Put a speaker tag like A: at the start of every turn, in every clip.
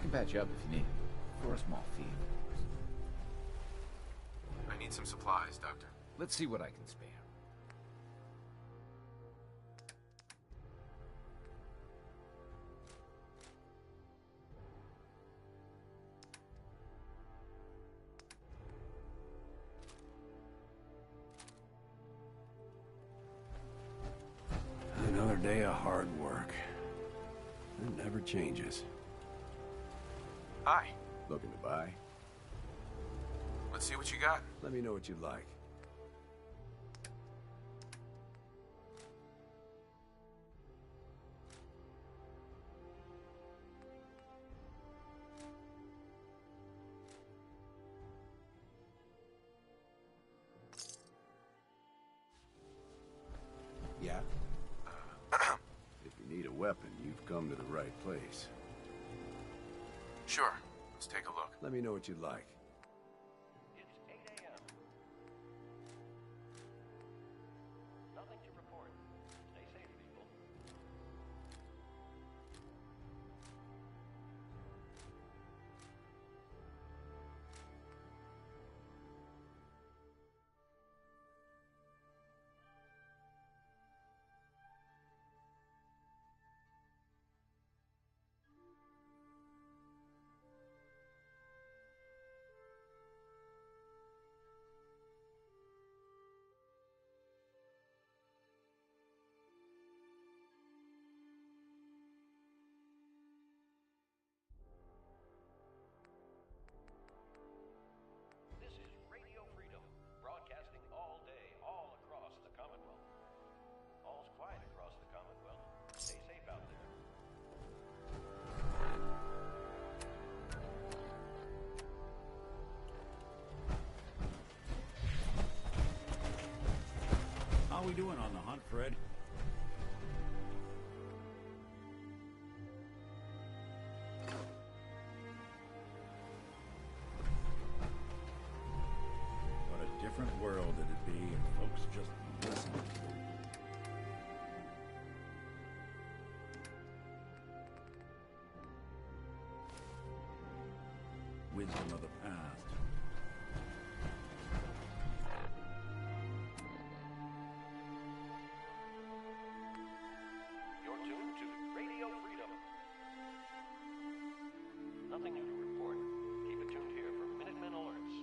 A: can patch you up if you need. For a small fee, of course.
B: I need some supplies, Doctor.
A: Let's see what I can spare.
C: Another day of hard work. It never changes.
B: Hi.
C: Looking to buy?
B: Let's see what you got.
C: Let me know what you like. Yeah? If you need a weapon, you've come to the right place.
B: Sure. Let's take a look.
C: Let me know what you like.
D: It's 8 a.m. Nothing to report. Stay safe, people. This is Radio Freedom, broadcasting all day, all across the Commonwealth. All's quiet across the Commonwealth. Stay safe out there.
E: How we doing on the hunt, Fred? What a different world it'd be if folks just listened. Wisdom of the past.
D: You're tuned to Radio Freedom. Nothing new to report. Keep it tuned here for Minutemen alerts.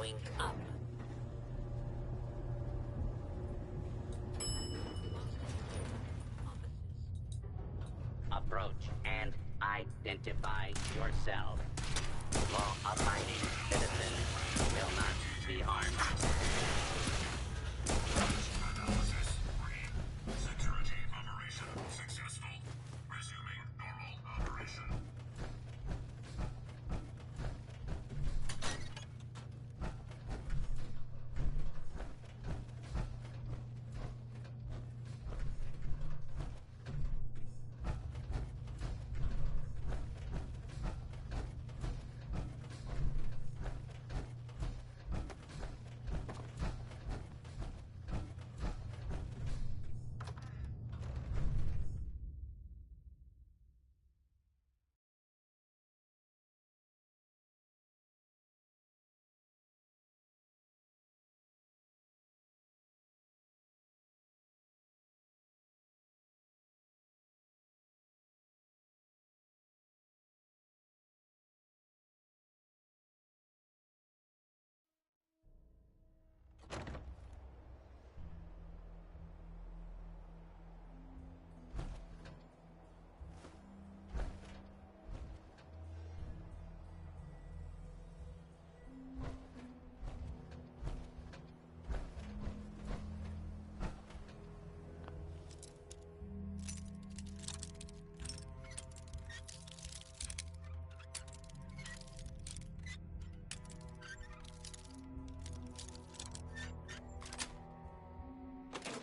F: going up. Approach and identify yourself. Law-abiding citizens will not be harmed.
G: Security operation successful. Resuming normal operation.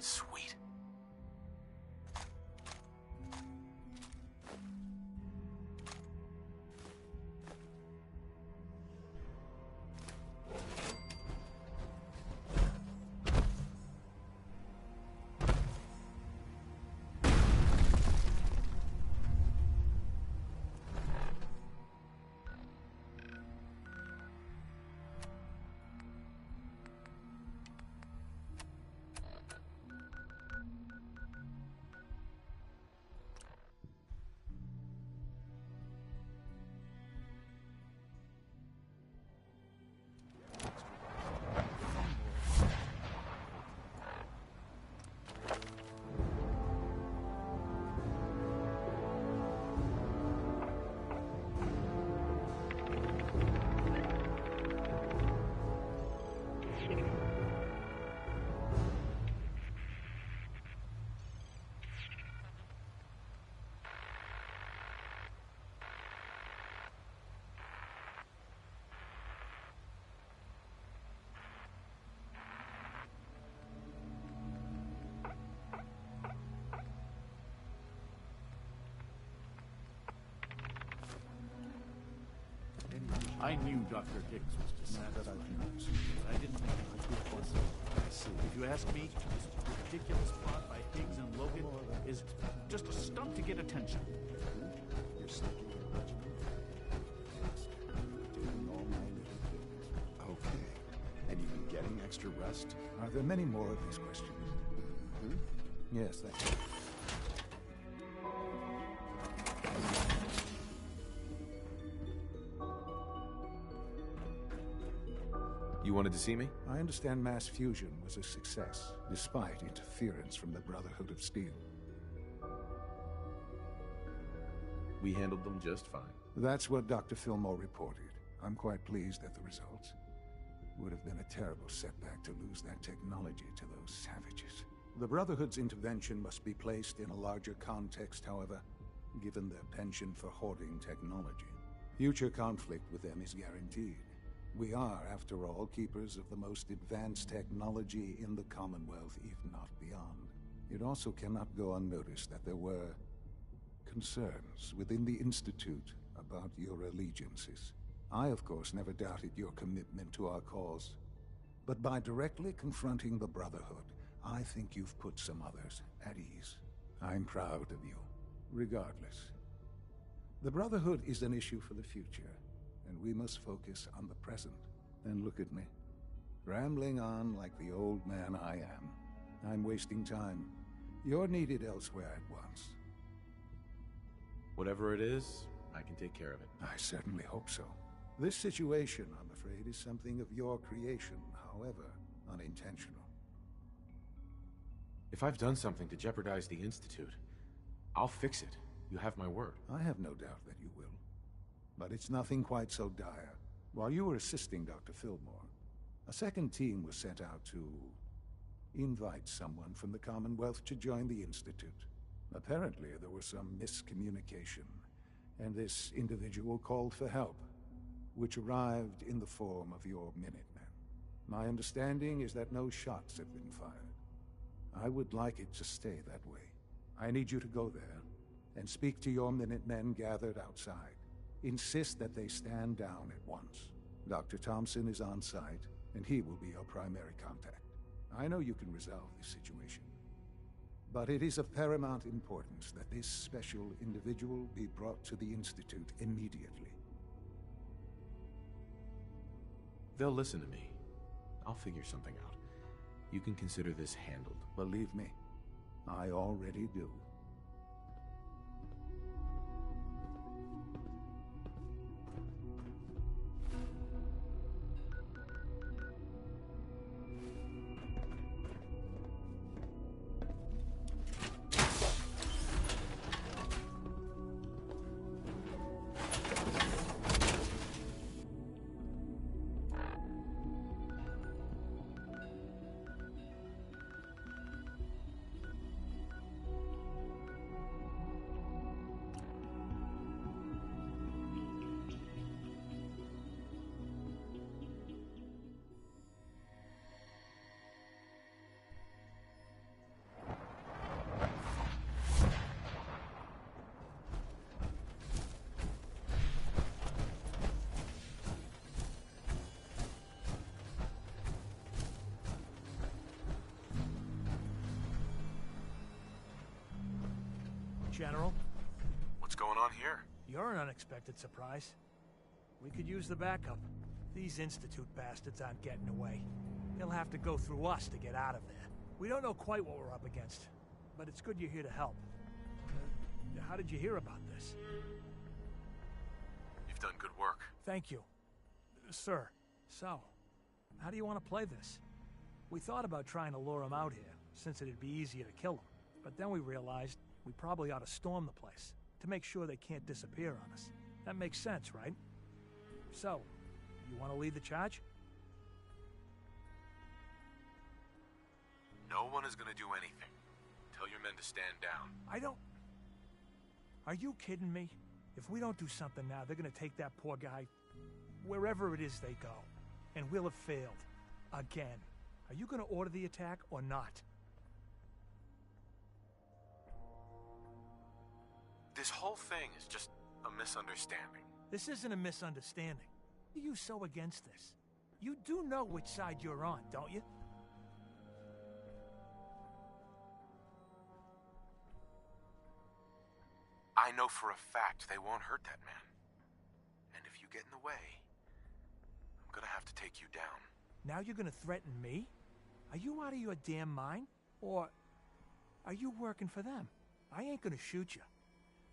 B: Sweet.
E: I knew Dr. Higgs was dissentient. I didn't think it would be possible. If you ask me, the ridiculous plot by Higgs and Logan is just a stunt to get attention.
C: You're sticking with the regiment. Doing all my little things. Okay. And you've been getting extra rest?
H: Are there many more of these questions? Yes, that's it.
B: You wanted to see me?
H: I understand mass fusion was a success, despite interference from the Brotherhood of Steel.
B: We handled them just fine.
H: That's what Dr. Fillmore reported. I'm quite pleased at the results. Would have been a terrible setback to lose that technology to those savages. The Brotherhood's intervention must be placed in a larger context, however, given their penchant for hoarding technology. Future conflict with them is guaranteed. We are, after all, keepers of the most advanced technology in the Commonwealth, if not beyond. It also cannot go unnoticed that there were concerns within the Institute about your allegiances. I, of course, never doubted your commitment to our cause. But by directly confronting the Brotherhood, I think you've put some others at ease. I'm proud of you, regardless. The Brotherhood is an issue for the future, and we must focus on the present. And look at me, rambling on like the old man I am. I'm wasting time. You're needed elsewhere at once.
B: Whatever it is, I can take care of it.
H: I certainly hope so. This situation, I'm afraid, is something of your creation, however unintentional.
B: If I've done something to jeopardize the Institute, I'll fix it. You have my word.
H: I have no doubt that you will. But it's nothing quite so dire. While you were assisting Dr. Fillmore, a second team was sent out to invite someone from the Commonwealth to join the Institute. Apparently, there was some miscommunication, and this individual called for help, which arrived in the form of your Minutemen. My understanding is that no shots have been fired. I would like it to stay that way. I need you to go there and speak to your Minutemen gathered outside. Insist that they stand down at once. Dr. Thompson is on site, and he will be your primary contact. I know you can resolve this situation, but it is of paramount importance that this special individual be brought to the Institute immediately.
B: They'll listen to me. I'll figure something out. You can consider this handled.
H: Believe me, I already do.
E: General,
B: What's going on here?
E: you're an unexpected surprise. We could use the backup. These Institute bastards aren't getting away. They'll have to go through us to get out of there. We don't know quite what we're up against, but it's good you're here to help. How did you hear about this?
B: You've done good work.
E: Thank you. Sir, so, how do you want to play this? We thought about trying to lure him out here, since it'd be easier to kill him. But then we realized we probably ought to storm the place, to make sure they can't disappear on us. That makes sense, right? So, you want to lead the charge?
B: No one is gonna do anything. Tell your men to stand down.
E: I don't... Are you kidding me? If we don't do something now, they're gonna take that poor guy wherever it is they go. And we'll have failed. Again. Are you gonna order the attack or not?
B: This whole thing is just a misunderstanding.
E: This isn't a misunderstanding. Why are you so against this? You do know which side you're on, don't you?
B: I know for a fact they won't hurt that man. And if you get in the way, I'm gonna have to take you down.
E: Now you're gonna threaten me? Are you out of your damn mind? Or are you working for them? I ain't gonna shoot you.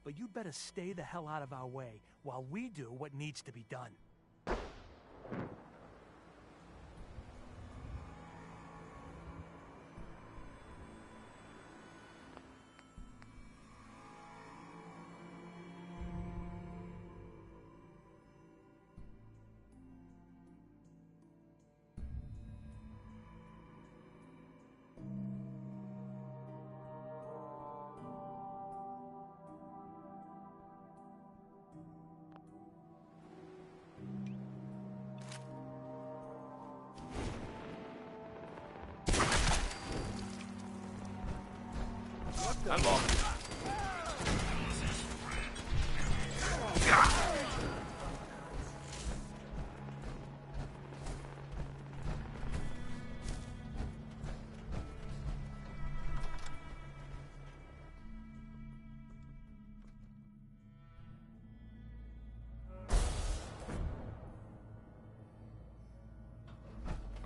E: But you better stay the hell out of our way while we do what needs to be done.
B: I'm off.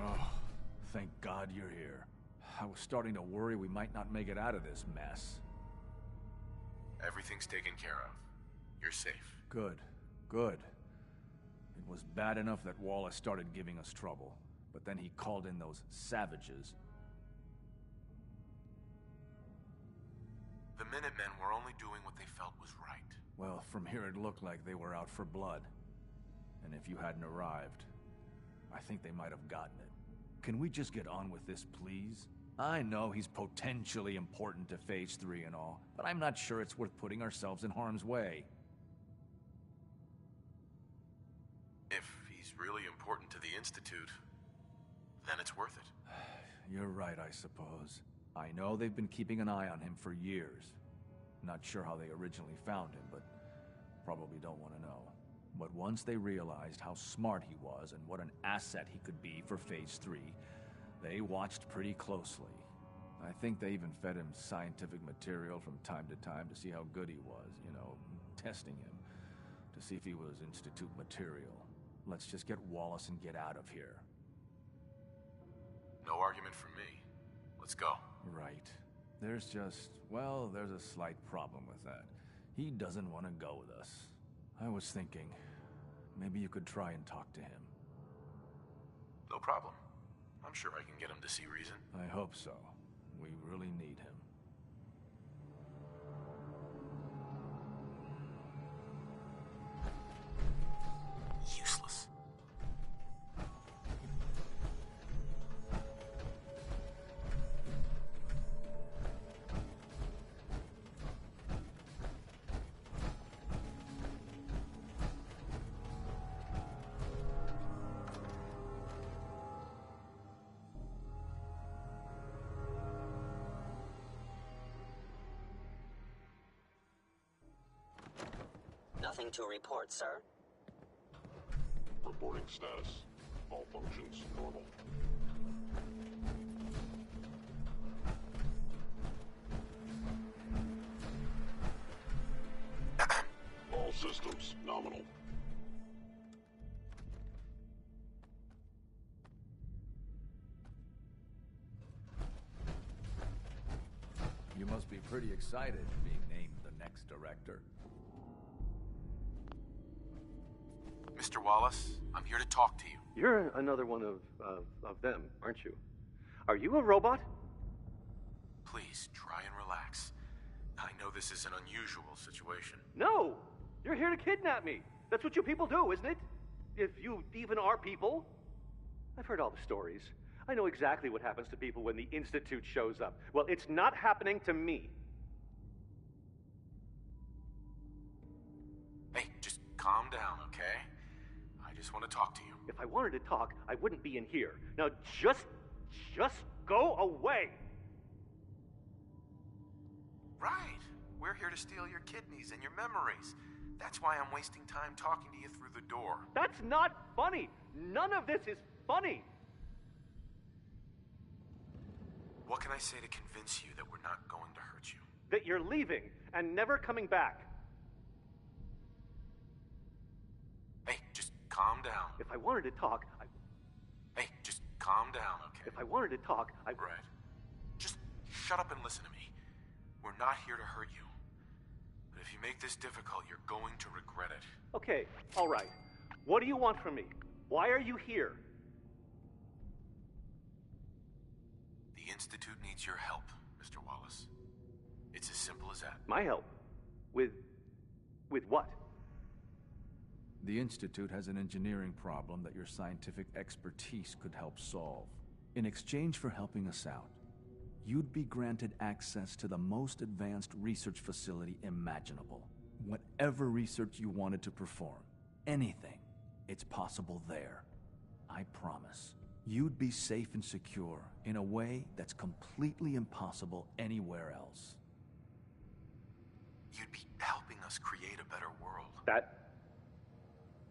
A: Oh, thank God you're here. I was starting to worry we might not make it out of this mess.
B: Everything's taken care of. You're safe.
A: Good, good. It was bad enough that Wallace started giving us trouble, but then he called in those savages.
B: The Minutemen were only doing what they felt was right.
A: Well, from here it looked like they were out for blood. And if you hadn't arrived, I think they might have gotten it. Can we just get on with this, please? I know he's potentially important to Phase 3 and all, but I'm not sure it's worth putting ourselves in harm's way.
B: If he's really important to the Institute, then it's worth it.
A: You're right, I suppose. I know they've been keeping an eye on him for years. Not sure how they originally found him, but probably don't want to know. But once they realized how smart he was and what an asset he could be for Phase 3, they watched pretty closely. I think they even fed him scientific material from time to time to see how good he was, you know, testing him, to see if he was Institute material. Let's just get Wallace and get out of here.
B: No argument from me. Let's go.
A: Right. There's a slight problem with that. He doesn't want to go with us. I was thinking, maybe you could try and talk to him.
B: No problem. I'm sure I can get him to see reason.
A: I hope so. We really need him.
B: Useless.
F: Nothing to report, sir.
G: Reporting status. All functions normal. All systems nominal.
A: You must be pretty excited being named the next director.
B: Mr. Wallace, I'm here to talk to you.
I: You're another one of them, aren't you? Are you a robot?
B: Please, try and relax. I know this is an unusual situation.
I: No! You're here to kidnap me. That's what you people do, isn't it? If you even are people. I've heard all the stories. I know exactly what happens to people when the Institute shows up. Well, it's not happening to me.
B: Hey, just calm down, okay? I just want to talk to you.
I: If I wanted to talk, I wouldn't be in here. Now just go away!
B: Right. We're here to steal your kidneys and your memories. That's why I'm wasting time talking to you through the door.
I: That's not funny! None of this is funny!
B: What can I say to convince you that we're not going to hurt you?
I: That you're leaving and never coming back.
B: Hey, just calm down.
I: If I wanted to talk,
B: Hey, just calm down, okay?
I: If I wanted to talk,
B: Right. Just shut up and listen to me. We're not here to hurt you. But if you make this difficult, you're going to regret it.
I: Okay, all right. What do you want from me? Why are you here?
B: The Institute needs your help, Mr. Wallace. It's as simple as that.
I: My help? With what?
A: The Institute has an engineering problem that your scientific expertise could help solve. In exchange for helping us out, you'd be granted access to the most advanced research facility imaginable. Whatever research you wanted to perform, anything, it's possible there. I promise. You'd be safe and secure in a way that's completely impossible anywhere else.
B: You'd be helping us create a better world.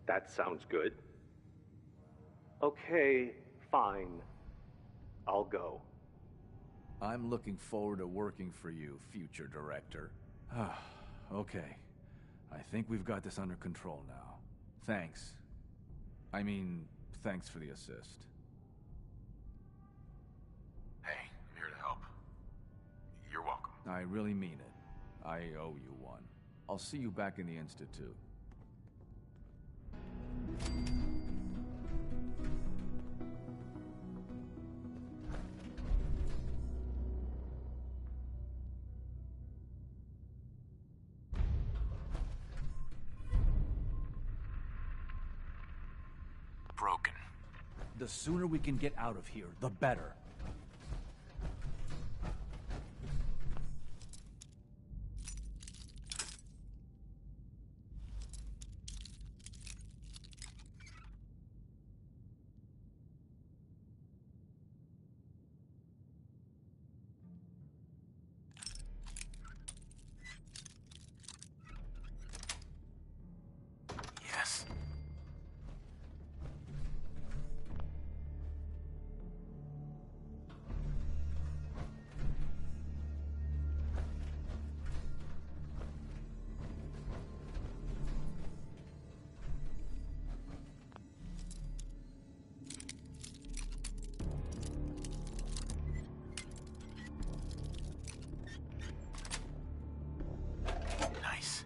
I: That sounds good. Okay, fine. I'll go.
A: I'm looking forward to working for you, future director. Okay. I think we've got this under control now. Thanks. Thanks for the assist.
B: Hey, I'm here to help. You're welcome.
A: I really mean it. I owe you one. I'll see you back in the Institute. The sooner we can get out of here, the better.
B: Yes. Nice.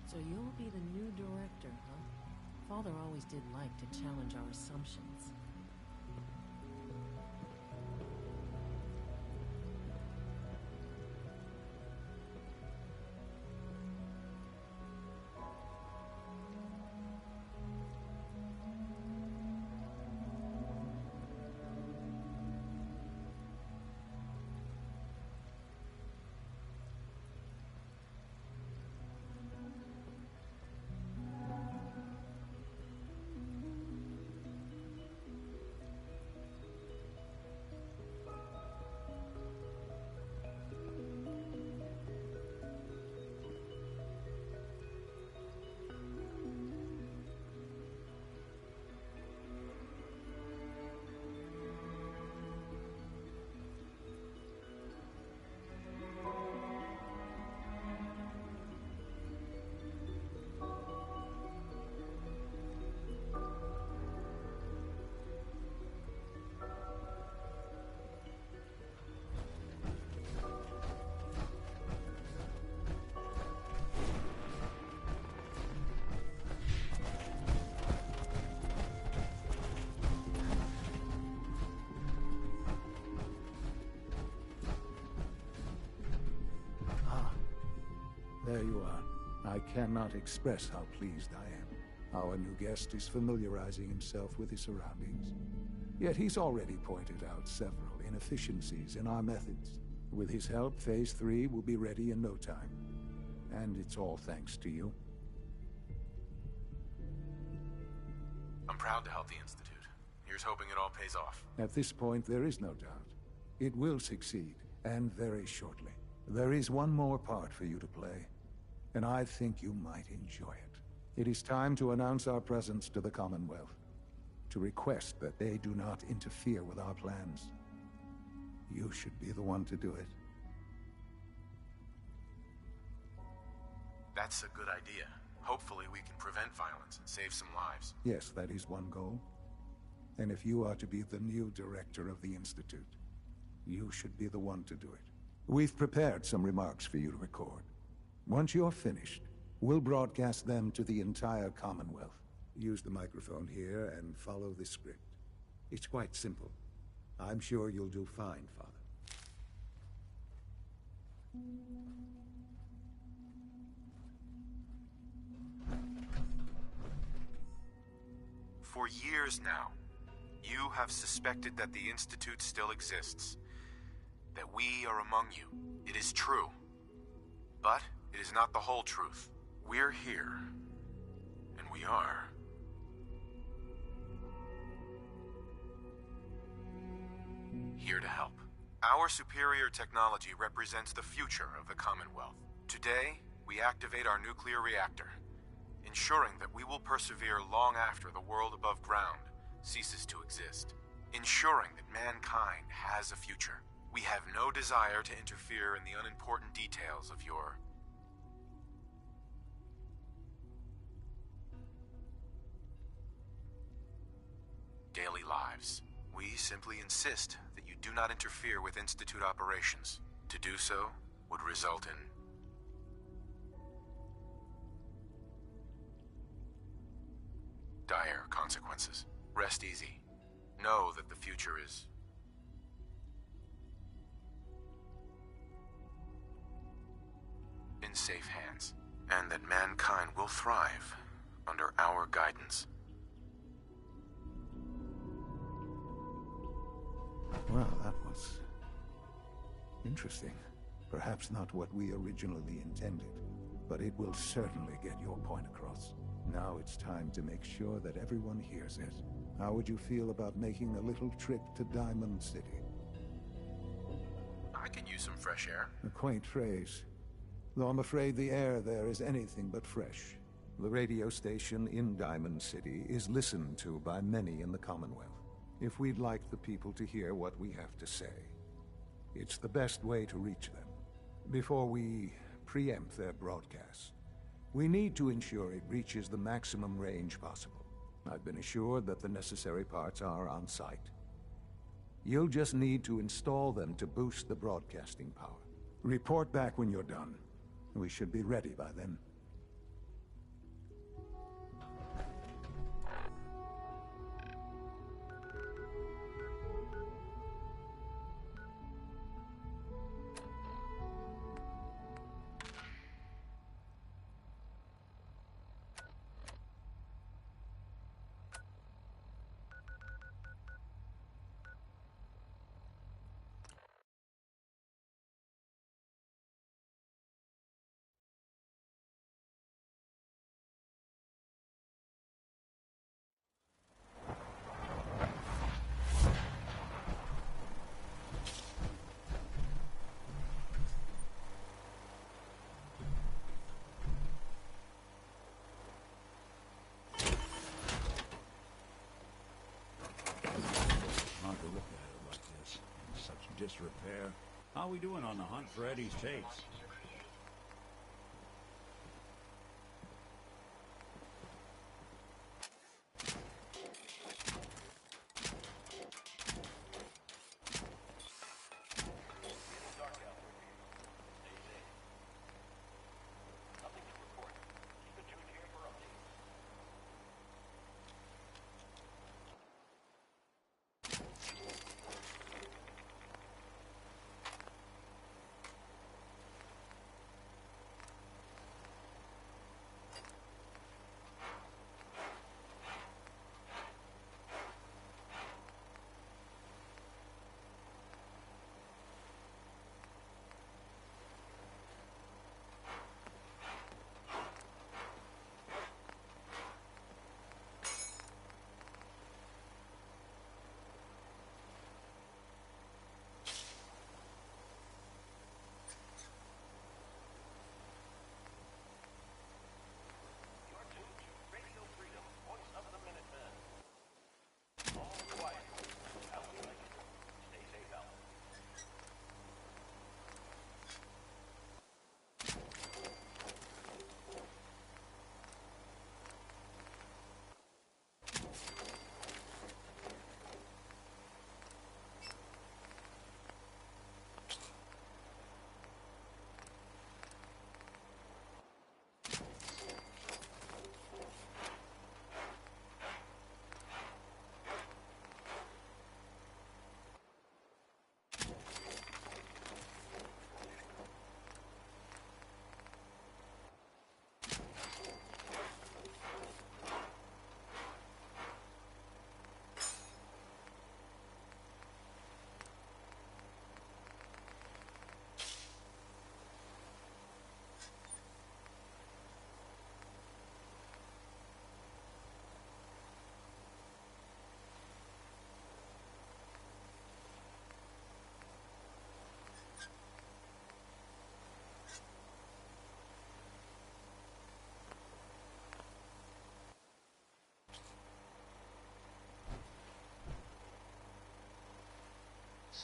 J: So you'll be the new director, huh? Father always did like to challenge our assumptions.
H: There you are. I cannot express how pleased I am. Our new guest is familiarizing himself with his surroundings. Yet he's already pointed out several inefficiencies in our methods. With his help, Phase 3 will be ready in no time. And it's all thanks to you.
B: I'm proud to help the Institute. Here's hoping it all pays off.
H: At this point, there is no doubt. It will succeed, and very shortly. There is one more part for you to play, and I think you might enjoy it. It is time to announce our presence to the Commonwealth, to request that they do not interfere with our plans. You should be the one to do it.
B: That's a good idea. Hopefully we can prevent violence and save some lives.
H: Yes, that is one goal. And if you are to be the new director of the Institute, you should be the one to do it. We've prepared some remarks for you to record. Once you're finished, we'll broadcast them to the entire Commonwealth. Use the microphone here and follow the script. It's quite simple. I'm sure you'll do fine, Father.
B: For years now, you have suspected that the Institute still exists. That we are among you. It is true. But it is not the whole truth. We're here. And we are. Here to help. Our superior technology represents the future of the Commonwealth. Today, we activate our nuclear reactor, ensuring that we will persevere long after the world above ground ceases to exist. Ensuring that mankind has a future. We have no desire to interfere in the unimportant details of your daily lives. We simply insist that you do not interfere with Institute operations. To do so would result in dire consequences. Rest easy. Know that the future is in safe hands, and that mankind will thrive under our guidance.
H: Well, that was interesting. Perhaps not what we originally intended, but it will certainly get your point across. Now it's time to make sure that everyone hears it. How would you feel about making a little trip to Diamond City?
B: I could use some fresh air.
H: A quaint phrase, though I'm afraid the air there is anything but fresh. The radio station in Diamond City is listened to by many in the Commonwealth. If we'd like the people to hear what we have to say, it's the best way to reach them. Before we preempt their broadcast, we need to ensure it reaches the maximum range possible. I've been assured that the necessary parts are on site. You'll just need to install them to boost the broadcasting power. Report back when you're done. We should be ready by then.
E: Disrepair. How we doing on the hunt for Eddie's tapes?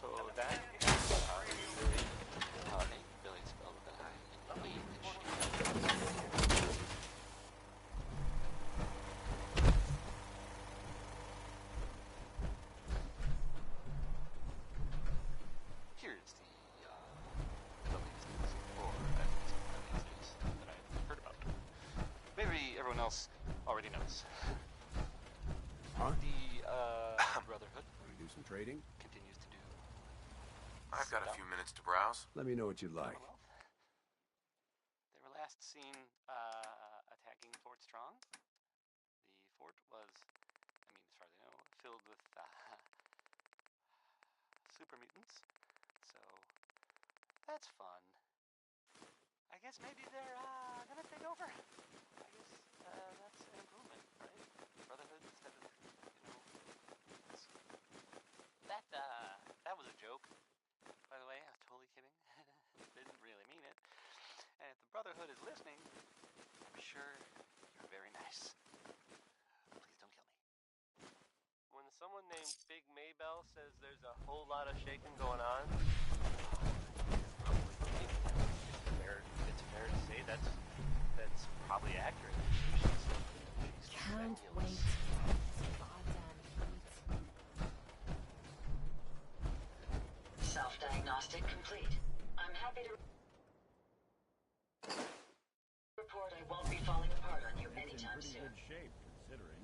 K: So that is Billy. Billy spelled with an I. And Lee is she. Here's the latest news, or at least the latest news that I've heard about. Maybe everyone else already knows.
C: Huh?
K: The Brotherhood
C: Want to do some trading?
K: continues to do.
B: I've got a few minutes to browse.
C: Let me know what you like.
K: They were last seen attacking Fort Strong. The fort was, I mean, as far as I know, filled with super mutants. So that's fun. I guess maybe they're gonna take over. I guess that's an improvement, right? Brotherhood instead of, it's- that was a joke. By the way, I was totally kidding. Didn't really mean it. And if the Brotherhood is listening, I'm sure you're very nice. Please don't kill me.
L: When someone named Big Maybell says there's a whole lot of shaking going on,
K: It's fair to say that's probably accurate. She's
J: Can't
K: fabulous.
J: wait. Goddamn heat.
F: Self-diagnostic complete. I'm happy to report I won't be falling apart on you anytime
E: Pretty
F: soon.
E: good shape, considering.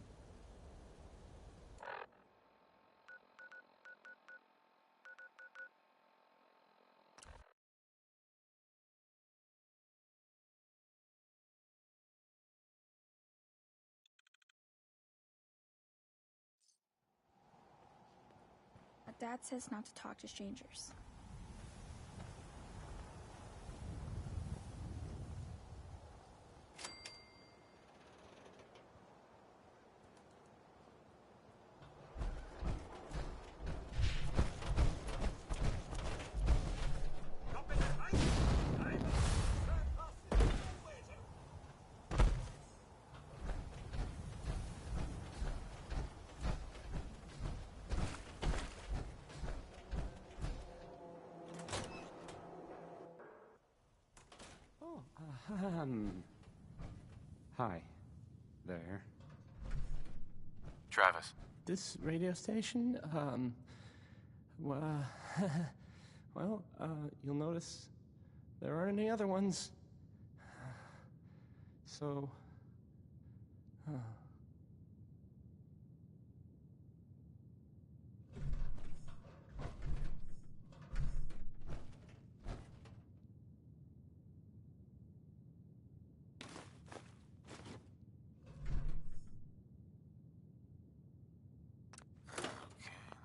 M: Dad says not to talk to strangers.
N: Hi. There.
B: Travis.
N: This radio station, well, you'll notice there aren't any other ones. So,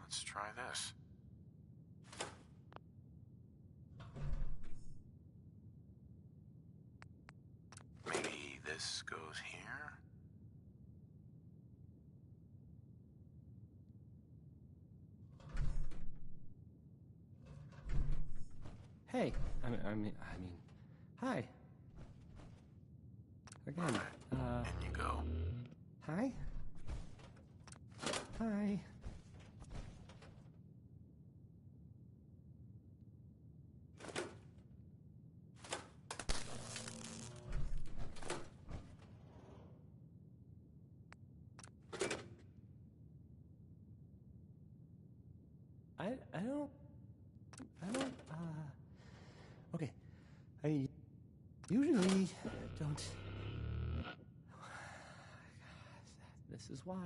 B: Let's try this. Maybe this goes here?
N: hey, I mean, hi. Again,
B: In you go.
N: hi? Hi. I don't, okay. I usually don't. This is why.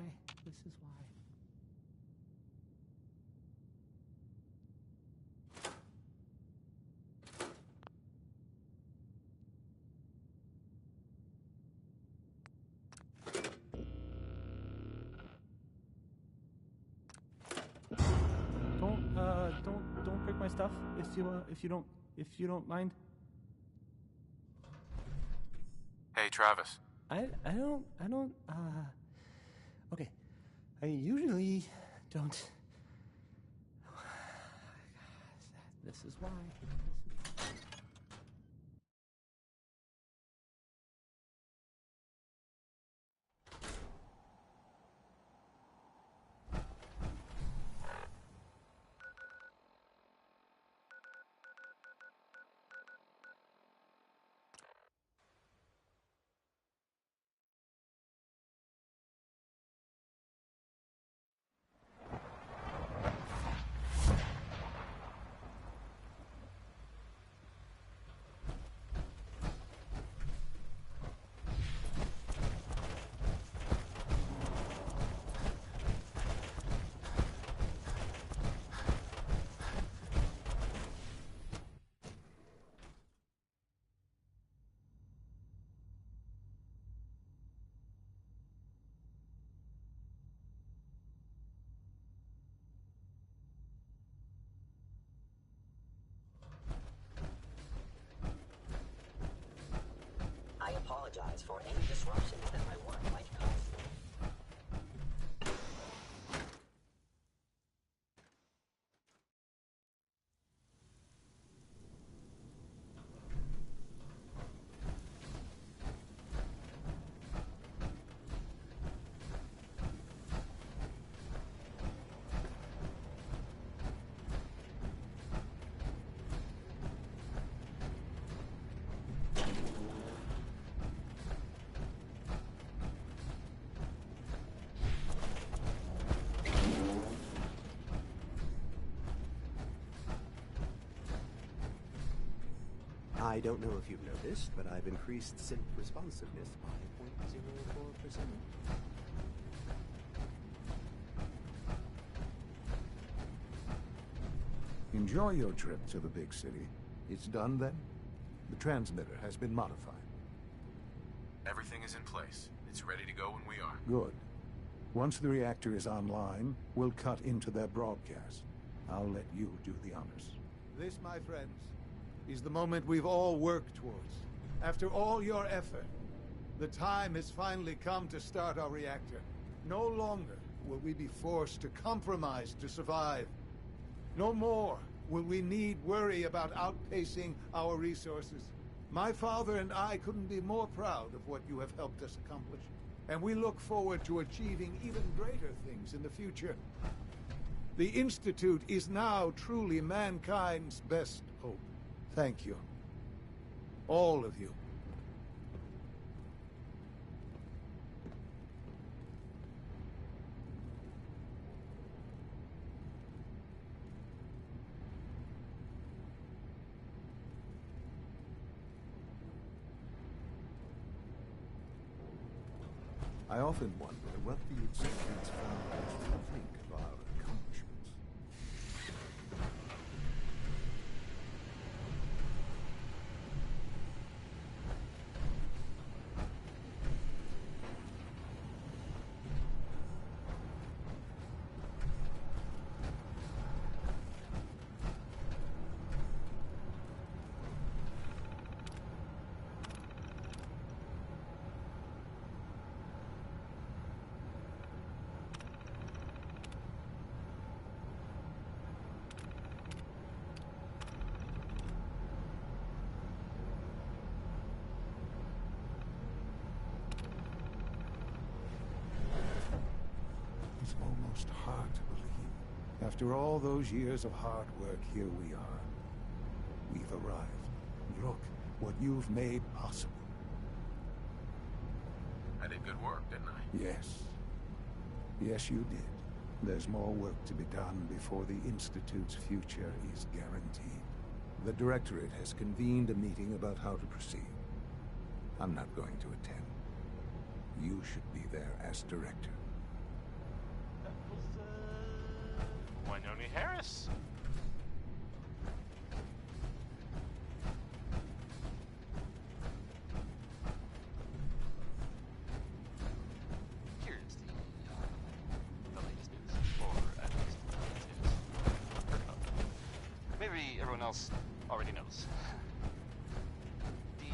N: Don't break my stuff if you don't mind.
B: Hey, Travis.
N: I don't, okay. I usually don't. This is why.
O: apologize for any disruptions that my work might cause.
P: I don't know if you've noticed, but I've increased synth responsiveness by 0.04%.
H: Enjoy your trip to the big city. It's done then? The transmitter has been modified.
B: Everything is in place. It's ready to go when we are.
H: Good. Once the reactor is online, we'll cut into their broadcast. I'll let you do the honors.
Q: This, my friends, is the moment we've all worked towards. After all your effort, the time has finally come to start our reactor. No longer will we be forced to compromise to survive. No more will we need worry about outpacing our resources. My father and I couldn't be more proud of what you have helped us accomplish. And we look forward to achieving even greater things in the future. The Institute is now truly mankind's best hope. Thank you. All of you.
H: I often wonder what the Executive Founders will think of our accomplishments. It's almost hard to believe. After all those years of hard work, here we are. We've arrived. Look what you've made possible.
B: I did good work, didn't I?
H: Yes. Yes, you did. There's more work to be done before the Institute's future is guaranteed. The Directorate has convened a meeting about how to proceed. I'm not going to attend. You should be there as Director.
K: That was, Winoni Harris. Here's the latest news, or at least the latest news heard about. Maybe everyone else already knows. The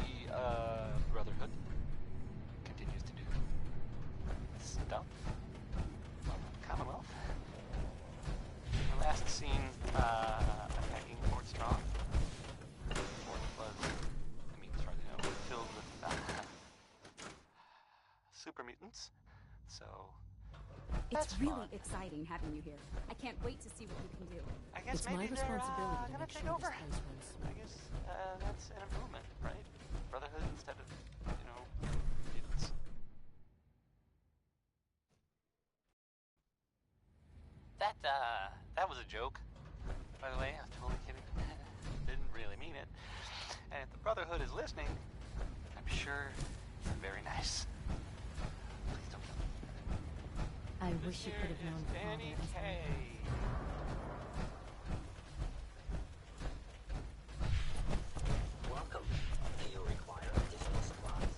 K: Brotherhood continues to do stuff on the Commonwealth. The last scene attacking Fort Strong. Fort was, filled with super mutants. So
R: It's really exciting having you here. I can't wait to see what you can do.
K: I guess
J: It's
K: maybe
J: my responsibility to
K: gonna
J: make
K: take
J: sure
K: over.
J: this place runs
K: I guess that's an improvement, right? Brotherhood instead of, mutants. That was a joke, by the way. I was totally kidding. Didn't really mean it. And if the Brotherhood is listening, I'm sure they're very nice. Please don't kill me.
R: I wish you could have known
K: Danny
R: Father as
K: Kaye.
O: Welcome. Do you require additional supplies?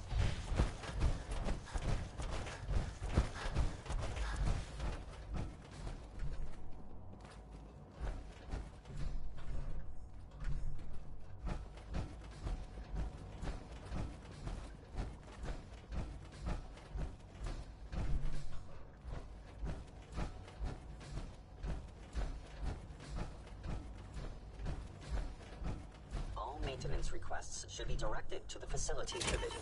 O: maintenance requests should be directed to the Facilities Division.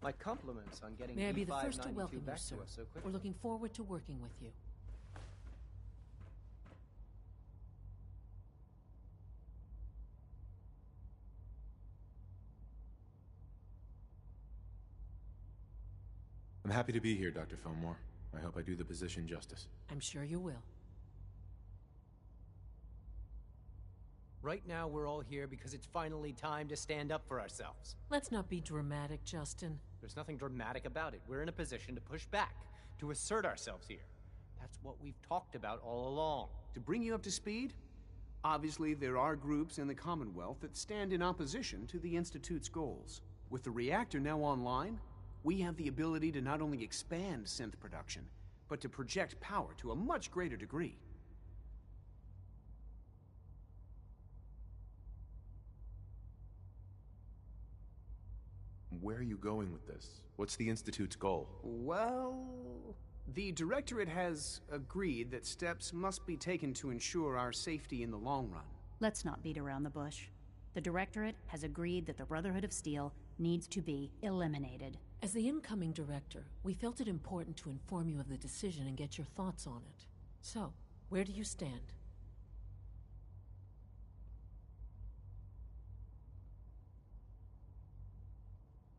S: My compliments on getting
J: May I be the first to
S: E592
J: welcome you,
S: back
J: sir?
S: to us so quickly.
J: We're looking forward to working with you.
B: I'm happy to be here, Dr. Fillmore. I hope I do the position justice.
J: I'm sure you will.
S: Right now, we're all here because it's finally time to stand up for ourselves.
J: Let's not be dramatic, Justin.
S: There's nothing dramatic about it. We're in a position to push back, to assert ourselves here. That's what we've talked about all along.
H: To bring you up to speed, obviously there are groups in the Commonwealth that stand in opposition to the Institute's goals. With the reactor now online, we have the ability to not only expand synth production, but to project power to a much greater degree.
B: Where are you going with this? What's the Institute's goal?
H: Well, the Directorate has agreed that steps must be taken to ensure our safety in the long run.
T: Let's not beat around the bush. The Directorate has agreed that the Brotherhood of Steel needs to be eliminated.
J: As the incoming director, we felt it important to inform you of the decision and get your thoughts on it. So, where do you stand?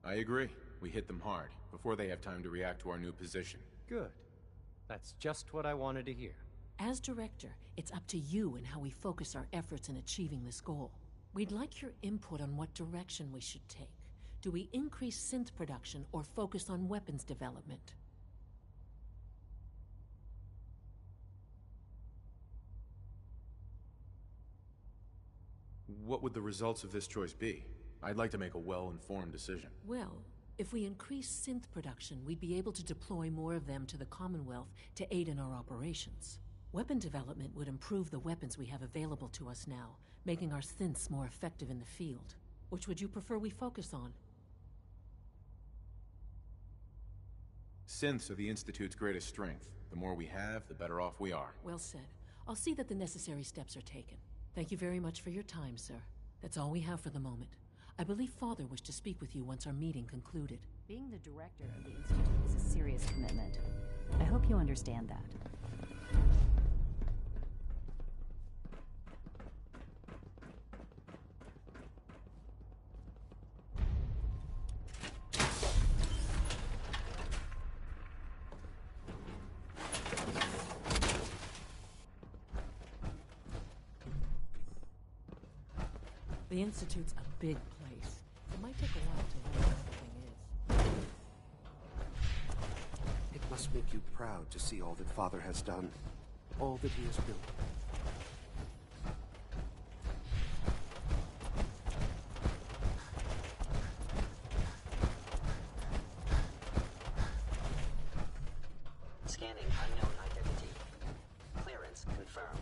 B: I agree. We hit them hard, before they have time to react to our new position.
S: Good. That's just what I wanted to hear.
J: As director, it's up to you and how we focus our efforts in achieving this goal. We'd like your input on what direction we should take. Do we increase synth production or focus on weapons development?
B: What would the results of this choice be? I'd like to make a well-informed decision.
J: Well, if we increase synth production, we'd be able to deploy more of them to the Commonwealth to aid in our operations. Weapon development would improve the weapons we have available to us now, making our synths more effective in the field. Which would you prefer we focus on?
B: Synths are the Institute's greatest strength. The more we have, the better off we are.
J: Well said. I'll see that the necessary steps are taken. Thank you very much for your time, sir. That's all we have for the moment. I believe Father wished to speak with you once our meeting concluded.
T: Being the director of the Institute is a serious commitment. I hope you understand that.
J: The Institute's a big place. It might take a while to learn what everything is.
P: It must make you proud to see all that Father has done, all that he has built.
O: Scanning unknown identity. Clearance confirmed.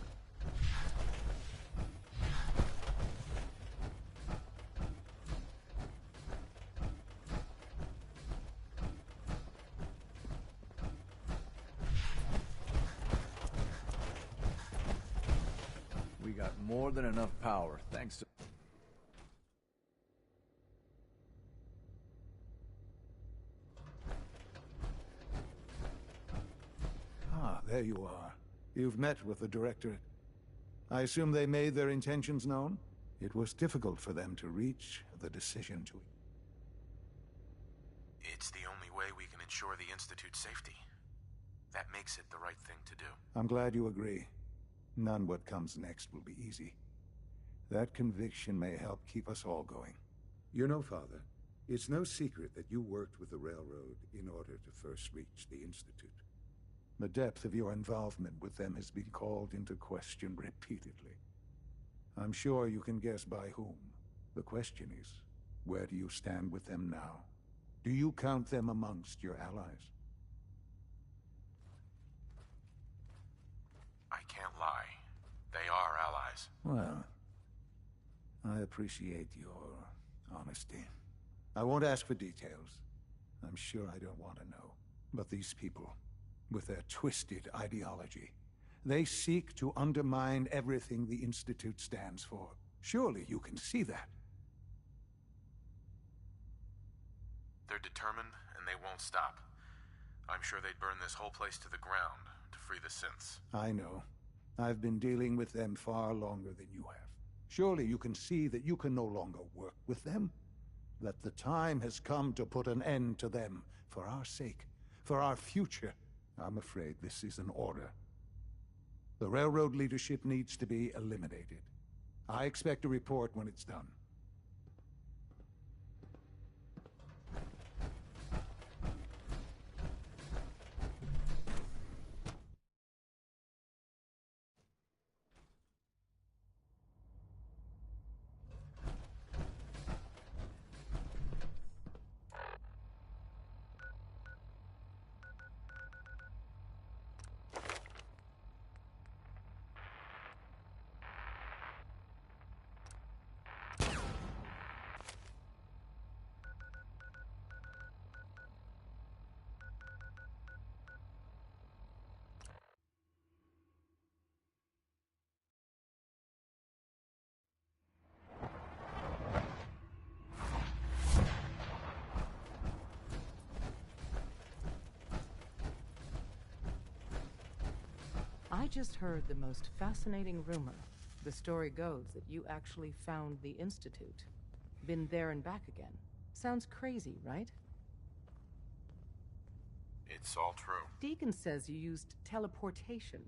A: We got more than enough power, thanks to...
Q: Ah, there you are. You've met with the Directorate. I assume they made their intentions known? It was difficult for them to reach the decision to...
B: It's the only way we can ensure the Institute's safety. That makes it the right thing to do.
Q: I'm glad you agree. None what comes next will be easy. That conviction may help keep us all going. You know, Father, it's no secret that you worked with the Railroad in order to first reach the Institute. The depth of your involvement with them has been called into question repeatedly. I'm sure you can guess by whom. The question is, where do you stand with them now? Do you count them amongst your allies?
B: I can't lie. They are allies.
Q: Well, I appreciate your honesty. I won't ask for details. I'm sure I don't want to know. But these people, with their twisted ideology,
H: They seek to undermine everything the Institute stands for. Surely you can see that.
B: They're determined, and they won't stop. I'm sure they'd burn this whole place to the ground to free the synths.
H: I know. I've been dealing with them far longer than you have. Surely you can see that you can no longer work with them? That the time has come to put an end to them, for our sake, for our future. I'm afraid this is an order. The railroad leadership needs to be eliminated. I expect a report when it's done.
U: I just heard the most fascinating rumor. The story goes that you actually found the Institute. Been there and back again. Sounds crazy, right?
B: It's all true.
U: Deacon says you used teleportation.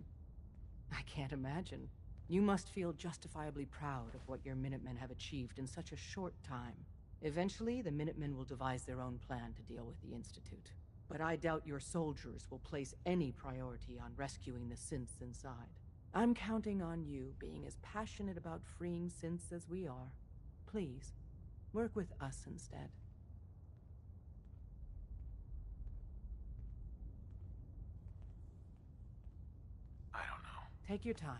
U: I can't imagine. You must feel justifiably proud of what your Minutemen have achieved in such a short time. Eventually, the Minutemen will devise their own plan to deal with the Institute. But I doubt your soldiers will place any priority on rescuing the synths inside. I'm counting on you being as passionate about freeing synths as we are. Please, work with us instead.
B: I don't know.
U: Take your time.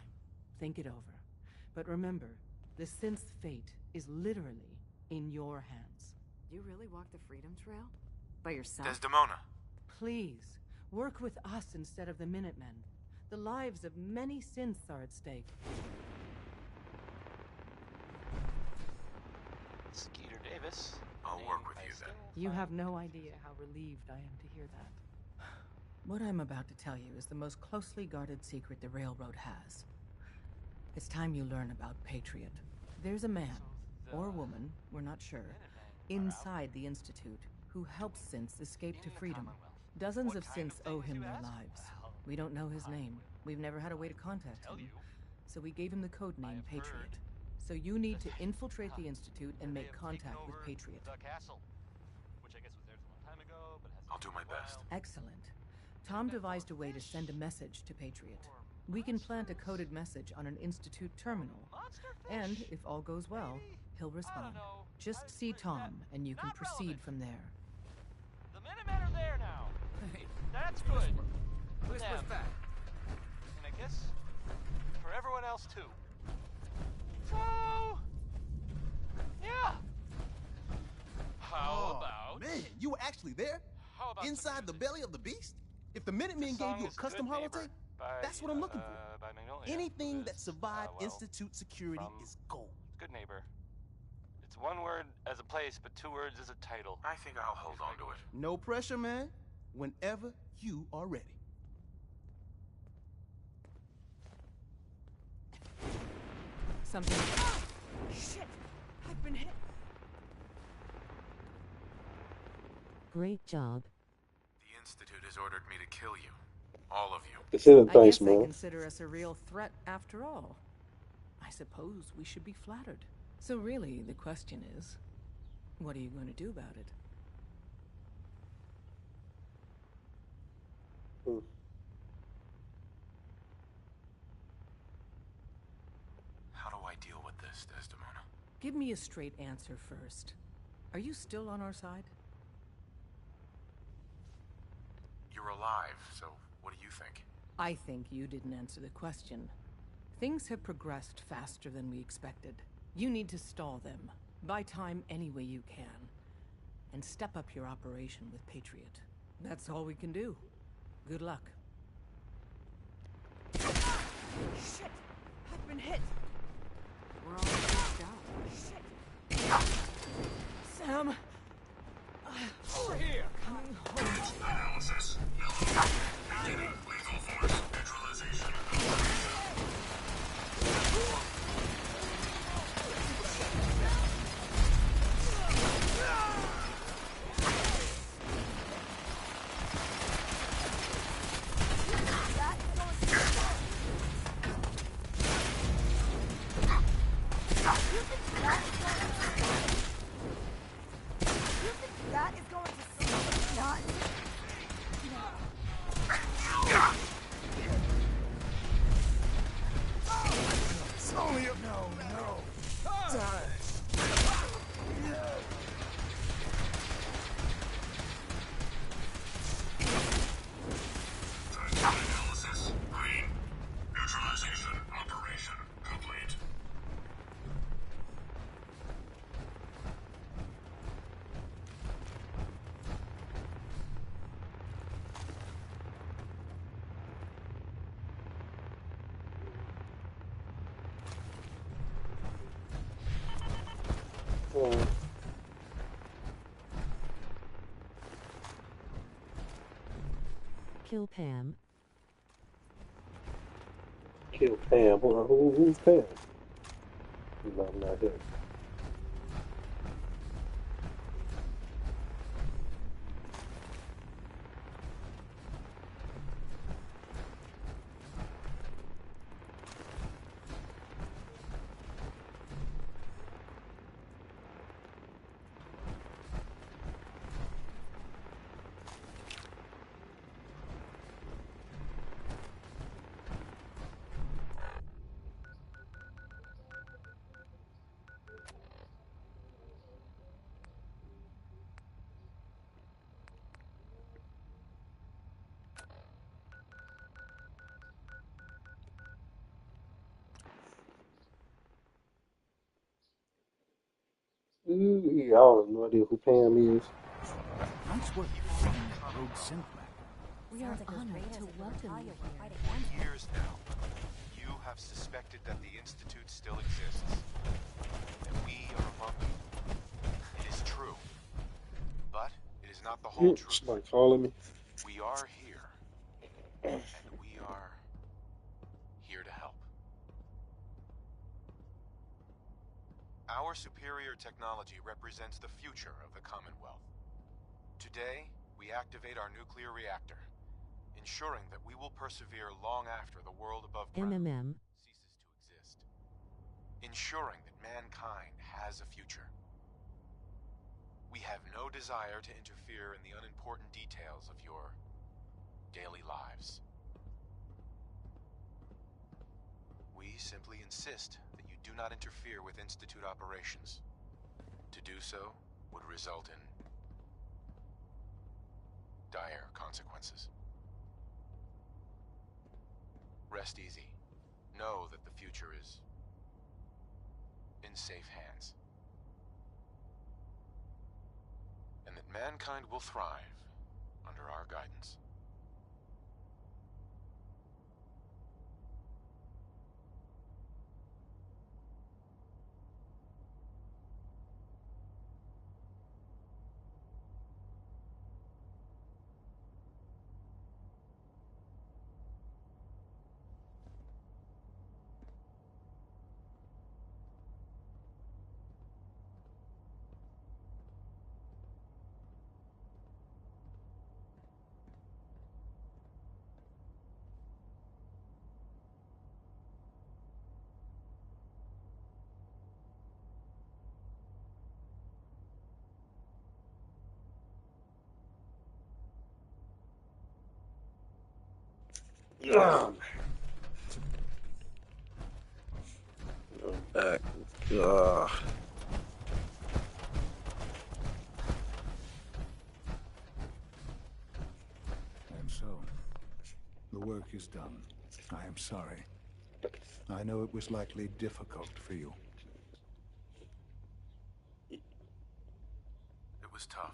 U: Think it over. But remember, the synth's fate is literally in your hands.
V: You really walked the Freedom Trail? By yourself?
B: Desdemona.
U: Please, work with us instead of the Minutemen. The lives of many synths are at stake.
K: Skeeter Davis.
B: I'll work with you then.
U: You have no idea how relieved I am to hear that. What I'm about to tell you is the most closely guarded secret the Railroad has. It's time you learn about Patriot. There's a man, or woman, we're not sure, inside the Institute who helps synths escape to freedom. Dozens of synths owe him their lives. We don't know his name. We've never had a way to contact him. So we gave him the code name Patriot. So you need to infiltrate the Institute and make contact with Patriot.
B: I'll do my best.
U: Excellent. Tom devised a way to send a message to Patriot. We can plant a coded message on an Institute terminal. And if all goes well, he'll respond. Just see Tom, and you can proceed from there.
L: The Minutemen are there now.
S: Hey,
L: that's good.
S: Push back.
L: And I guess for everyone else too. So, yeah. How about?
W: Man, you were actually there?
L: How about
W: inside the belly of the beast? If the Minutemen gave you a custom holotape, that's what I'm looking for. Anything that survived Institute security is gold.
L: Good Neighbor. It's one word as a place, but two words as a title.
B: I think I'll hold on to it.
W: No pressure, man. Whenever you are ready.
U: Something.
V: Ah! Shit! I've been hit.
X: Great job.
B: The Institute has ordered me to kill you. All of you.
U: I guess they consider us a real threat after all. I suppose we should be flattered. So really, the question is, what are you going to do about it?
B: How do I deal with this, Desdemona?
U: Give me a straight answer first. Are you still on our side?
B: You're alive, so what do you think?
U: I think you didn't answer the question. Things have progressed faster than we expected. You need to stall them. Buy time any way you can. And step up your operation with Patriot. That's all we can do. Good luck.
X: Kill Pam.
C: Kill Pam. Who's Pam? No, I'm not here. Yeah, I have no idea who Pam is.
E: Nice work finding that rogue synth back.
J: We are honored to welcome you here.
B: For years now, you have suspected that the Institute still exists. That we are among them. It is true. But it is not the whole truth.
C: Somebody calling me.
B: We are here. And we are here to help. Our superior technology represents the future of the Commonwealth. Today, we activate our nuclear reactor, ensuring that we will persevere long after the world above ground ceases to exist. Ensuring that mankind has a future. We have no desire to interfere in the unimportant details of your daily lives. We simply insist that you do not interfere with Institute operations. To do so would result in dire consequences. Rest easy. Know that the future is in safe hands. And that mankind will thrive under our guidance.
C: Go back.
H: And so, the work is done. I am sorry. I know it was likely difficult for you.
B: It was tough,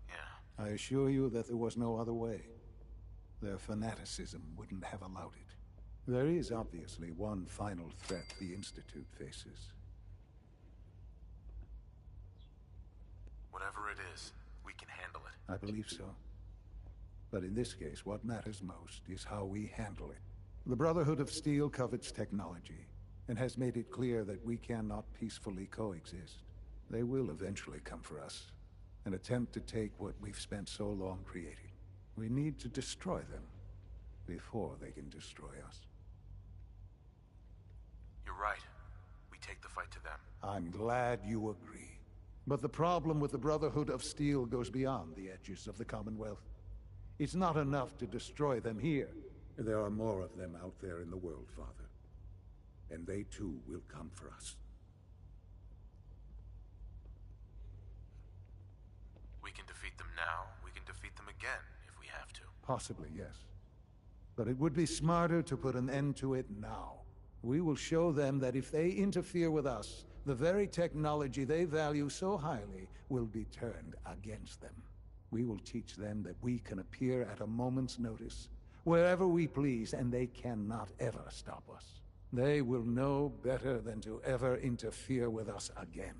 B: yeah.
H: I assure you that there was no other way. Their fanaticism wouldn't have allowed it. There is obviously one final threat the Institute faces.
B: Whatever it is, we can handle it.
H: I believe so. But in this case, what matters most is how we handle it. The Brotherhood of Steel covets technology, and has made it clear that we cannot peacefully coexist. They will eventually come for us, and attempt to take what we've spent so long creating. We need to destroy them before they can destroy us.
B: You're right. We take the fight to them.
H: I'm glad you agree. But the problem with the Brotherhood of Steel goes beyond the edges of the Commonwealth. It's not enough to destroy them here. There are more of them out there in the world, Father. And they too will come for us.
B: We can defeat them now. We can defeat them again if we have to.
H: Possibly, yes. But it would be smarter to put an end to it now. We will show them that if they interfere with us, the very technology they value so highly will be turned against them. We will teach them that we can appear at a moment's notice, wherever we please, and they cannot ever stop us. They will know better than to ever interfere with us again.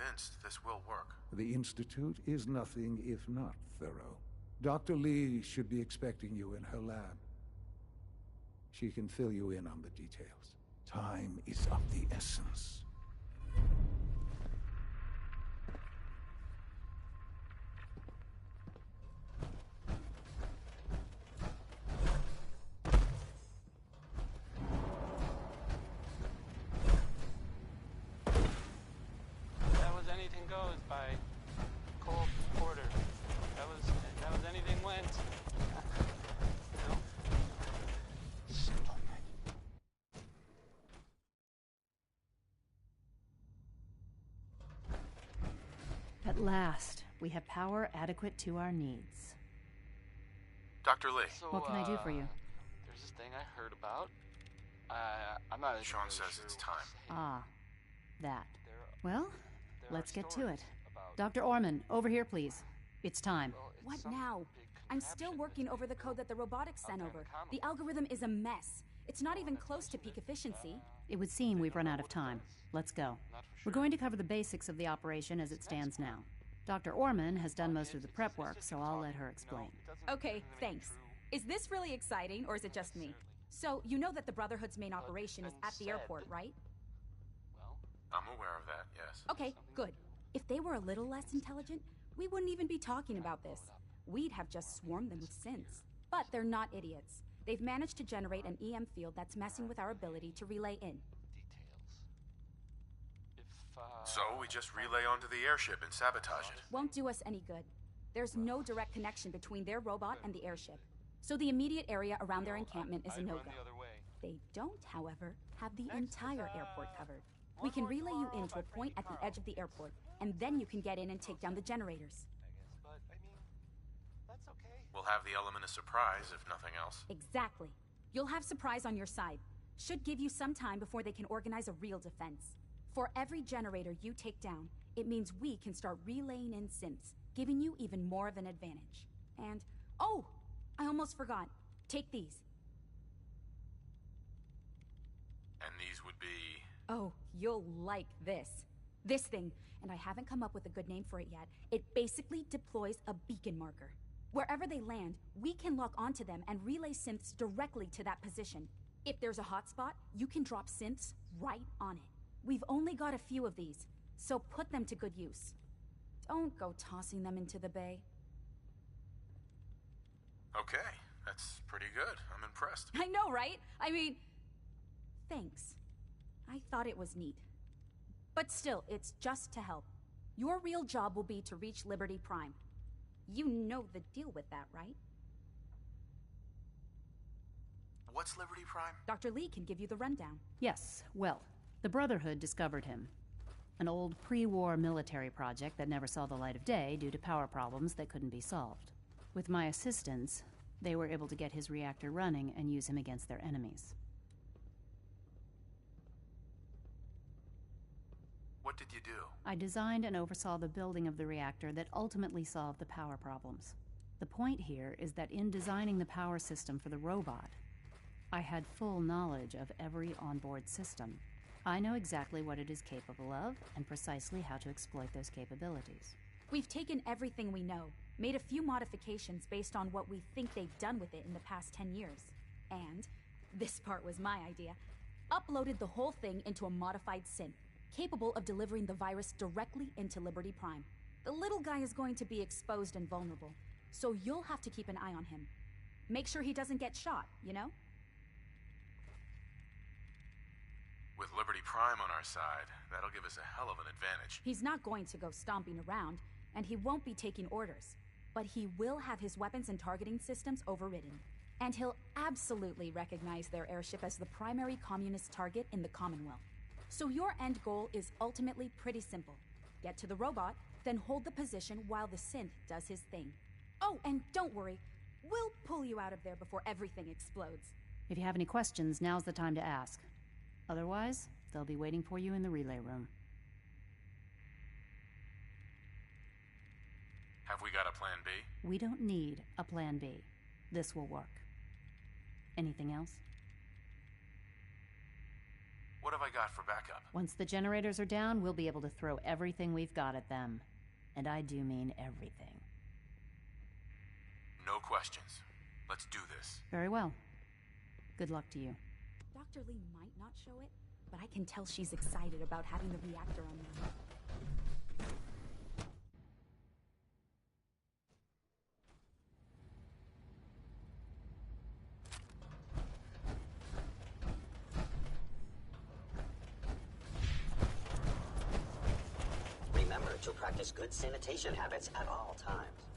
B: convinced this will work.
H: The Institute is nothing if not thorough. Dr. Lee should be expecting you in her lab. She can fill you in on the details. Time is of the essence.
L: That was Anything Goes by Cole Porter. That was Anything Went. No?
T: At last, we have power adequate to our needs.
B: Dr. Lee.
L: So,
T: What can I do for you?
L: There's this thing I heard about. I'm not.
B: Sean says it's time.
T: Ah, that. Well, let's get to it. Dr. Orman, over here, please. It's time.
R: What now? I'm still working over the code that the robotics sent over. The algorithm is a mess. It's not even close to peak efficiency.
T: It would seem we've run out of time. Let's go. We're going to cover the basics of the operation as it stands now. Dr. Orman has done most of the prep work, so I'll let her explain.
R: Okay, thanks. Is this really exciting, or is it just me? So, you know that the Brotherhood's main operation is at the airport, right?
B: I'm aware of that, yes.
R: Okay, good. If they were a little less intelligent, we wouldn't even be talking about this. We'd have just swarmed them with synths. But they're not idiots. They've managed to generate an EM field that's messing with our ability to relay in.
B: So we just relay onto the airship and sabotage it.
R: Won't do us any good. There's no direct connection between their robot and the airship. So the immediate area around their encampment is a no-go. They don't, however, have the entire airport covered. We can relay you into a point at the edge of the airport, and then you can get in and take down the generators.
B: We'll have the element of surprise, if nothing else.
R: Exactly. You'll have surprise on your side. Should give you some time before they can organize a real defense. For every generator you take down, it means we can start relaying in synths, giving you even more of an advantage. And, oh! I almost forgot. Take these.
B: And these would be...
R: Oh, you'll like this. This thing, and I haven't come up with a good name for it yet, it basically deploys a beacon marker. Wherever they land, we can lock onto them and relay synths directly to that position. If there's a hotspot, you can drop synths right on it. We've only got a few of these, so put them to good use. Don't go tossing them into the bay.
B: Okay, that's pretty good. I'm impressed.
R: I know, right? I mean, thanks. I thought it was neat. But still, it's just to help. Your real job will be to reach Liberty Prime. You know the deal with that, right?
B: What's Liberty Prime?
R: Dr. Lee can give you the rundown.
T: Yes, well, the Brotherhood discovered him. An old pre-war military project that never saw the light of day due to power problems that couldn't be solved. With my assistance, they were able to get his reactor running and use him against their enemies.
B: What did you do?
T: I designed and oversaw the building of the reactor that ultimately solved the power problems. The point here is that in designing the power system for the robot, I had full knowledge of every onboard system. I know exactly what it is capable of and precisely how to exploit those capabilities.
R: We've taken everything we know, made a few modifications based on what we think they've done with it in the past 10 years. And, this part was my idea, uploaded the whole thing into a modified synth, capable of delivering the virus directly into Liberty Prime. The little guy is going to be exposed and vulnerable, so you'll have to keep an eye on him. Make sure he doesn't get shot, you know?
B: With Liberty Prime on our side, that'll give us a hell of an advantage.
R: He's not going to go stomping around, and he won't be taking orders. But he will have his weapons and targeting systems overridden. And he'll absolutely recognize their airship as the primary communist target in the Commonwealth. So your end goal is ultimately pretty simple. Get to the robot, then hold the position while the synth does his thing. Oh, and don't worry. We'll pull you out of there before everything explodes.
T: If you have any questions, now's the time to ask. Otherwise, they'll be waiting for you in the relay room.
B: Have we got a plan B?
T: We don't need a plan B. This will work. Anything else?
B: What What have I got for backup?
T: Once the generators are down, we'll be able to throw everything we've got at them. And I do mean everything.
B: No questions. Let's do this.
T: Very well. Good luck to you.
R: Dr. Lee might not show it, but I can tell she's excited about having the reactor unlocked.
O: Remember to practice good sanitation habits at all times.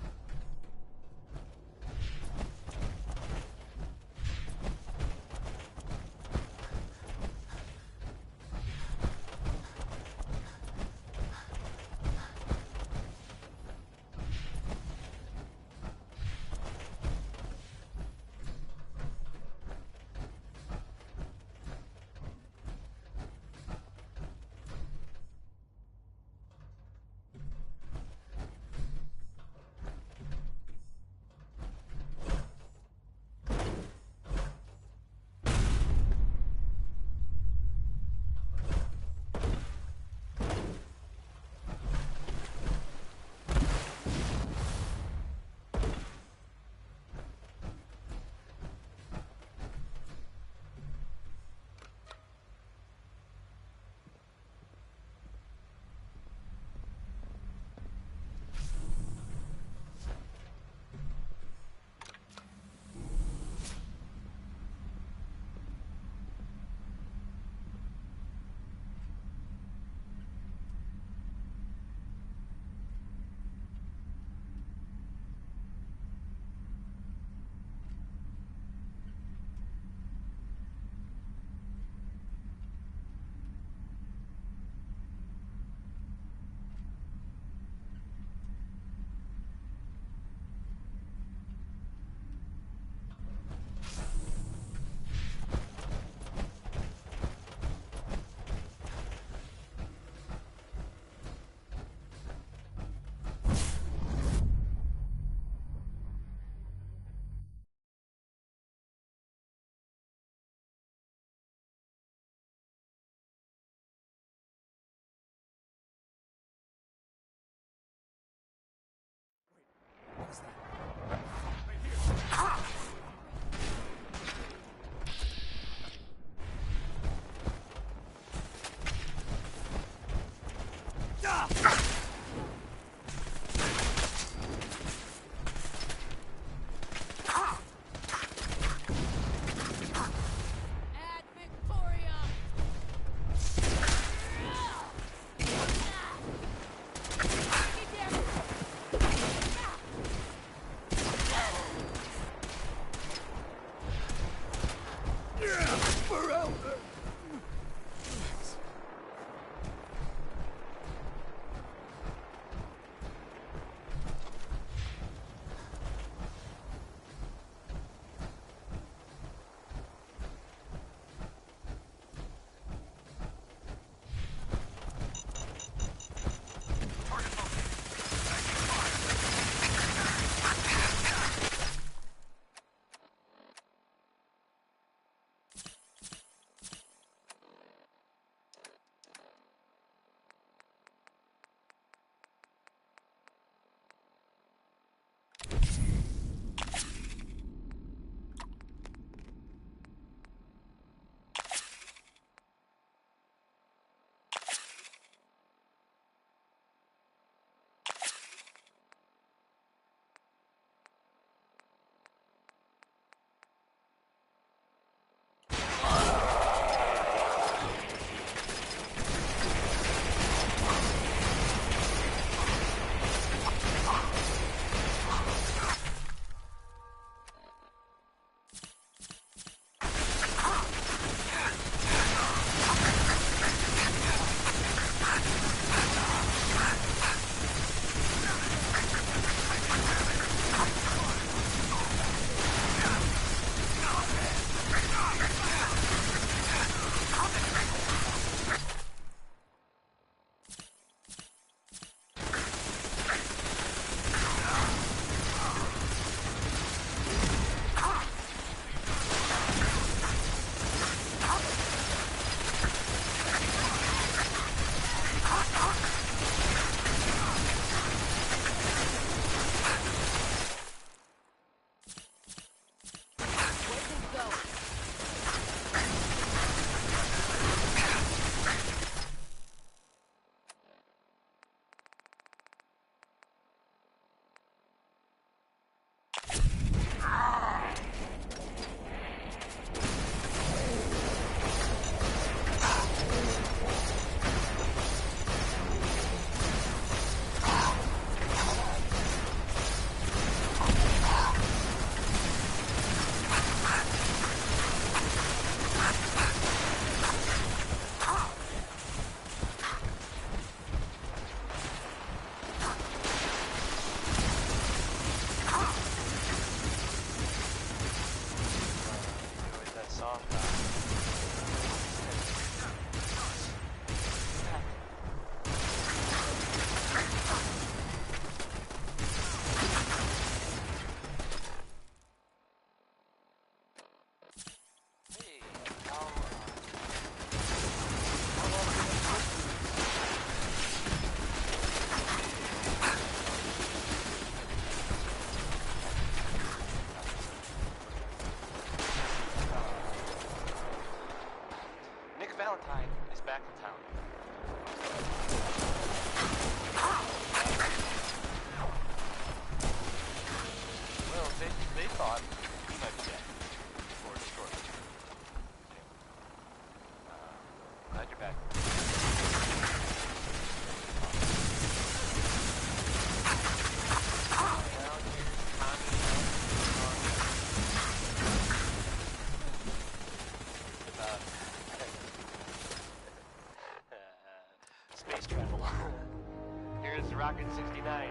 L: thought he might be dead. Or destroyed. Glad you're back. Space travel. Here's Rocket 69.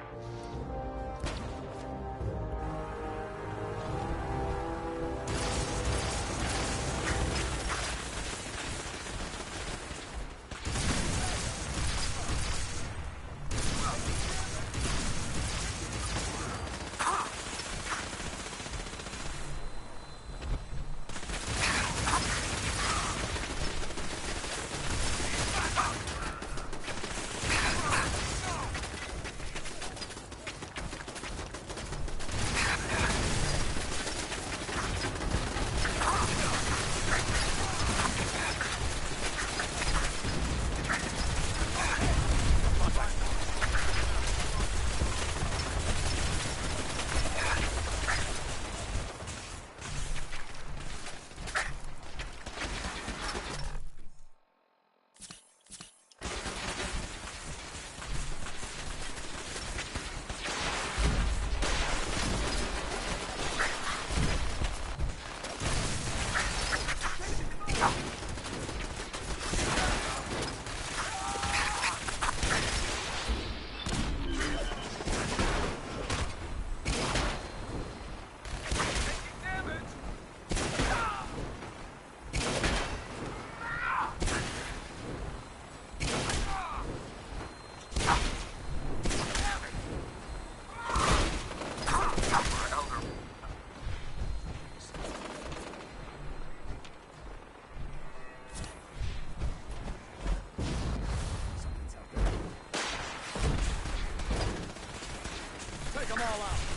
E: Take them all out.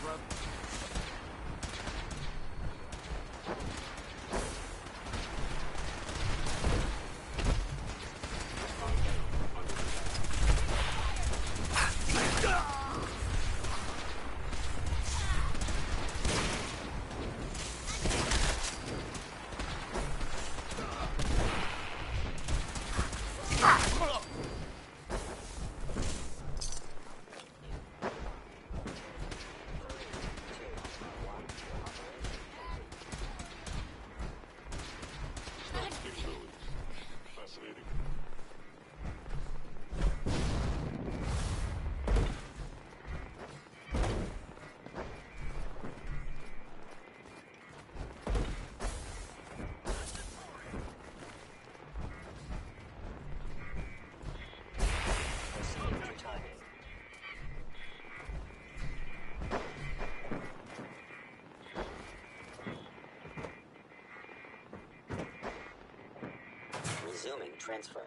L: Club.
O: Resuming transfer.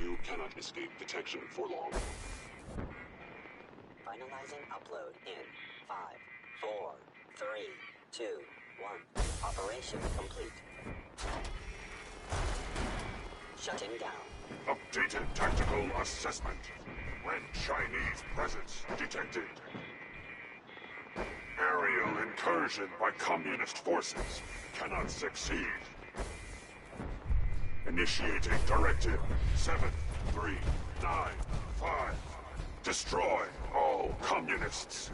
D: You cannot escape detection for long.
O: Finalizing upload in 5, 4, 3, 2, 1. Operation complete. Shutting down.
D: Updated tactical assessment. Red Chinese presence detected. Aerial incursion by communist forces cannot succeed. Initiating directive 7395. Destroy all communists.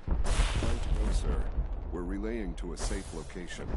F: Right, sir. We're relaying to a safe location.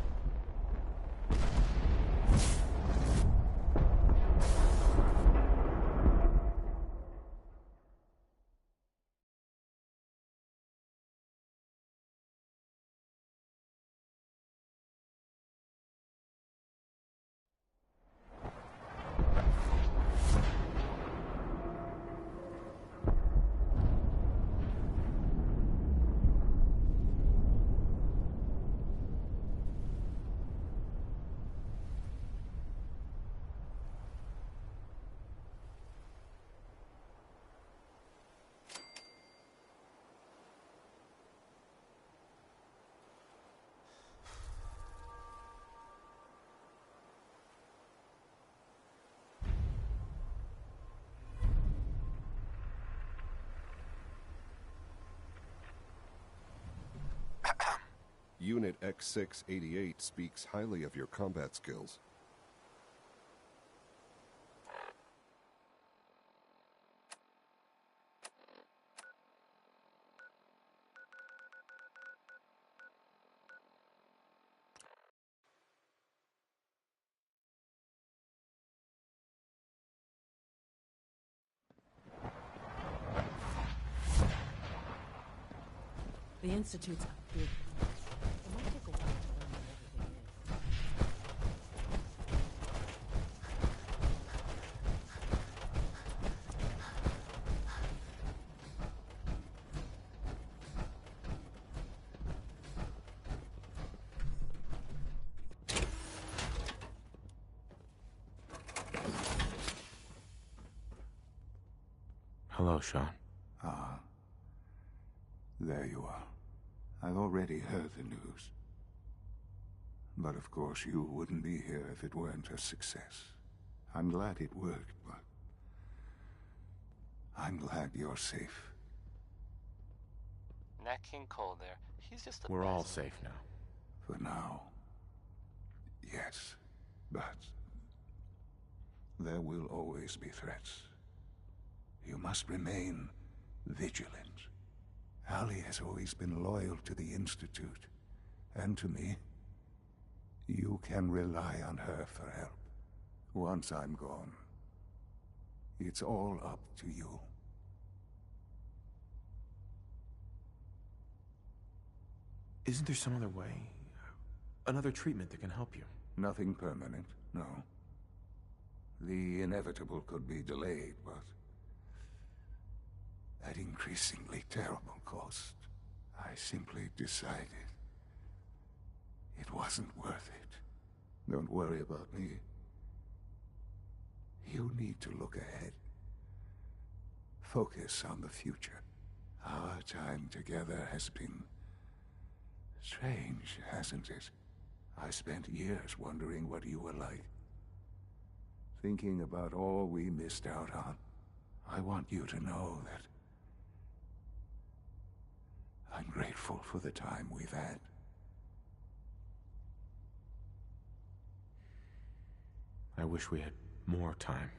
F: Unit X688 speaks highly of your combat skills.
J: The Institute's a big place. It might take a while to learn where everything is.
G: Hello, Sean.
H: Ah. There you are. I've already heard the news. But of course you wouldn't be here if it weren't a success. I'm glad it worked, but I'm glad you're safe.
K: Nat King Cole there. He's just a
G: We're all
K: best.
G: safe now.
H: For now. Yes, but there will always be threats. You must remain vigilant. Allie has always been loyal to the Institute, and to me. You can rely on her for help. Once I'm gone, it's all up to you.
G: Isn't there some other way? Another treatment that can help you?
H: Nothing permanent, no. The inevitable could be delayed, but at increasingly terrible cost, I simply decided it wasn't worth it. Don't worry about me. You need to look ahead. Focus on the future. Our time together has been strange, hasn't it? I spent years wondering what you were like. Thinking about all we missed out on. I want you to know that I'm grateful for the time we've had.
G: I wish we had more time.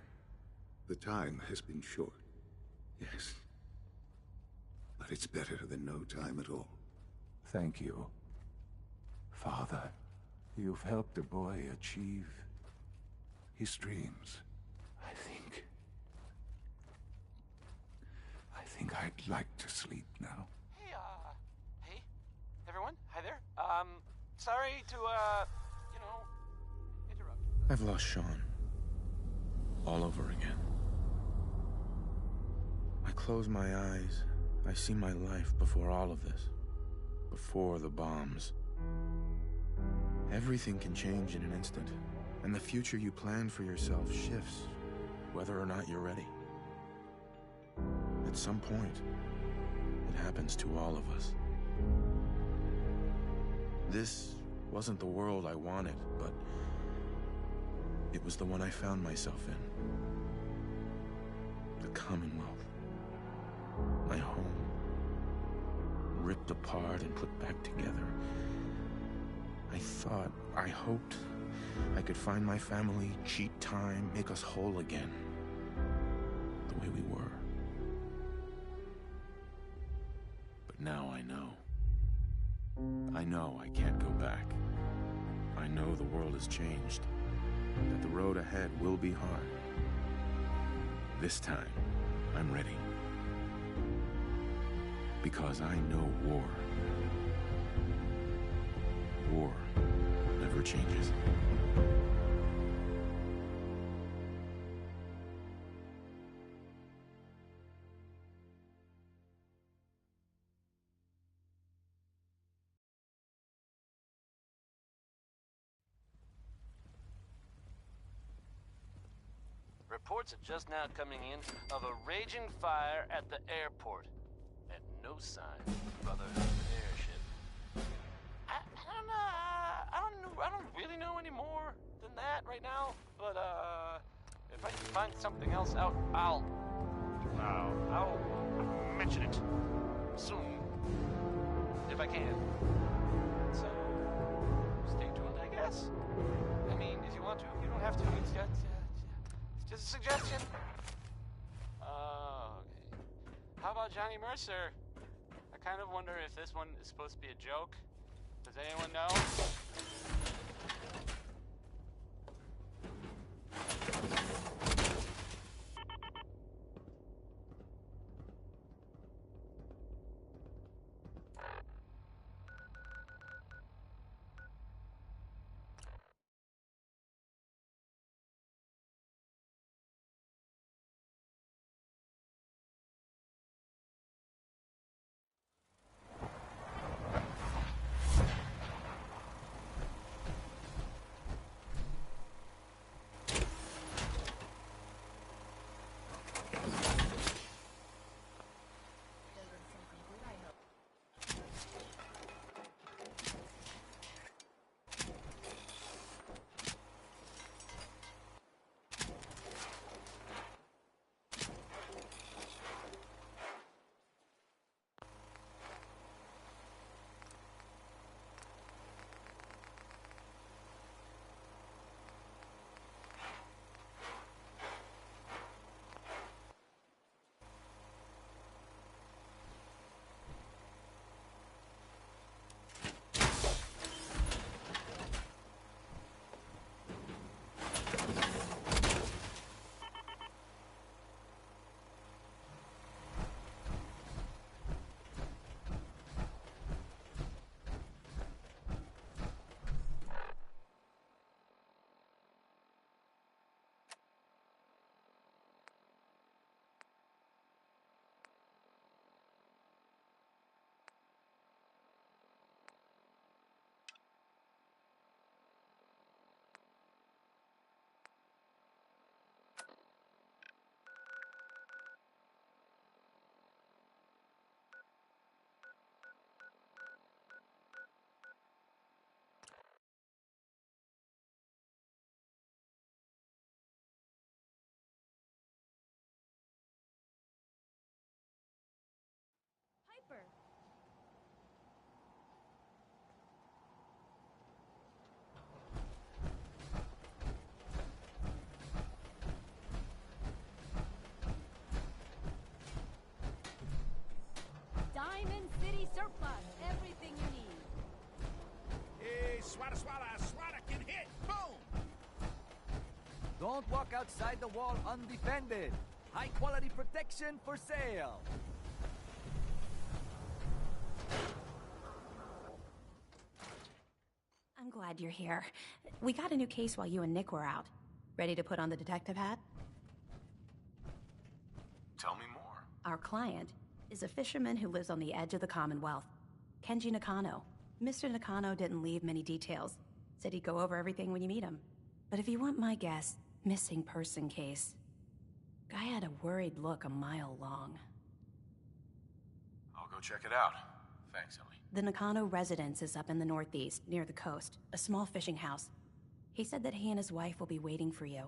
H: The time has been short, yes. But it's better than no time at all. Thank you, Father. You've helped a boy achieve his dreams. I think I'd like to sleep now.
K: Hey, everyone. Hi there. Sorry to, interrupt.
G: I've lost Sean. All over again. I close my eyes. I see my life before all of this. Before the bombs. Everything can change in an instant. And the future you plan for yourself shifts, whether or not you're ready. At some point, it happens to all of us. This wasn't the world I wanted, but it was the one I found myself in. The Commonwealth. My home. Ripped apart and put back together. I hoped I could find my family, cheat time, make us whole again. The way we were. But now I know. I know I can't go back. I know the world has changed. That the road ahead will be hard. This time, I'm ready. Because I know war. War never changes.
K: Reports are just now coming in of a raging fire at the airport. And no sign of Brotherhood airship. I don't really know any more than that right now, but if I can find something else out, I'll mention it soon, if I can. So, stay tuned, I guess. I mean, if you want to, you don't have to. It's just a suggestion. Okay. How about Johnny Mercer? I kind of wonder if this one is supposed to be a joke. Does anyone know?
E: Swada, swada, swada can hit! Boom!
I: Don't walk outside the wall undefended. High quality protection for sale.
M: I'm glad you're here. We got a new case while you and Nick were out. Ready to put on the detective hat?
B: Tell me more.
M: Our client is a fisherman who lives on the edge of the Commonwealth. Kenji Nakano. Mr. Nakano didn't leave many details. Said he'd go over everything when you meet him. But if you want my guess, missing person case. Guy had a worried look a mile long.
B: I'll go check it out. Thanks, Ellie.
M: The Nakano residence is up in the northeast, near the coast. A small fishing house. He said that he and his wife will be waiting for you.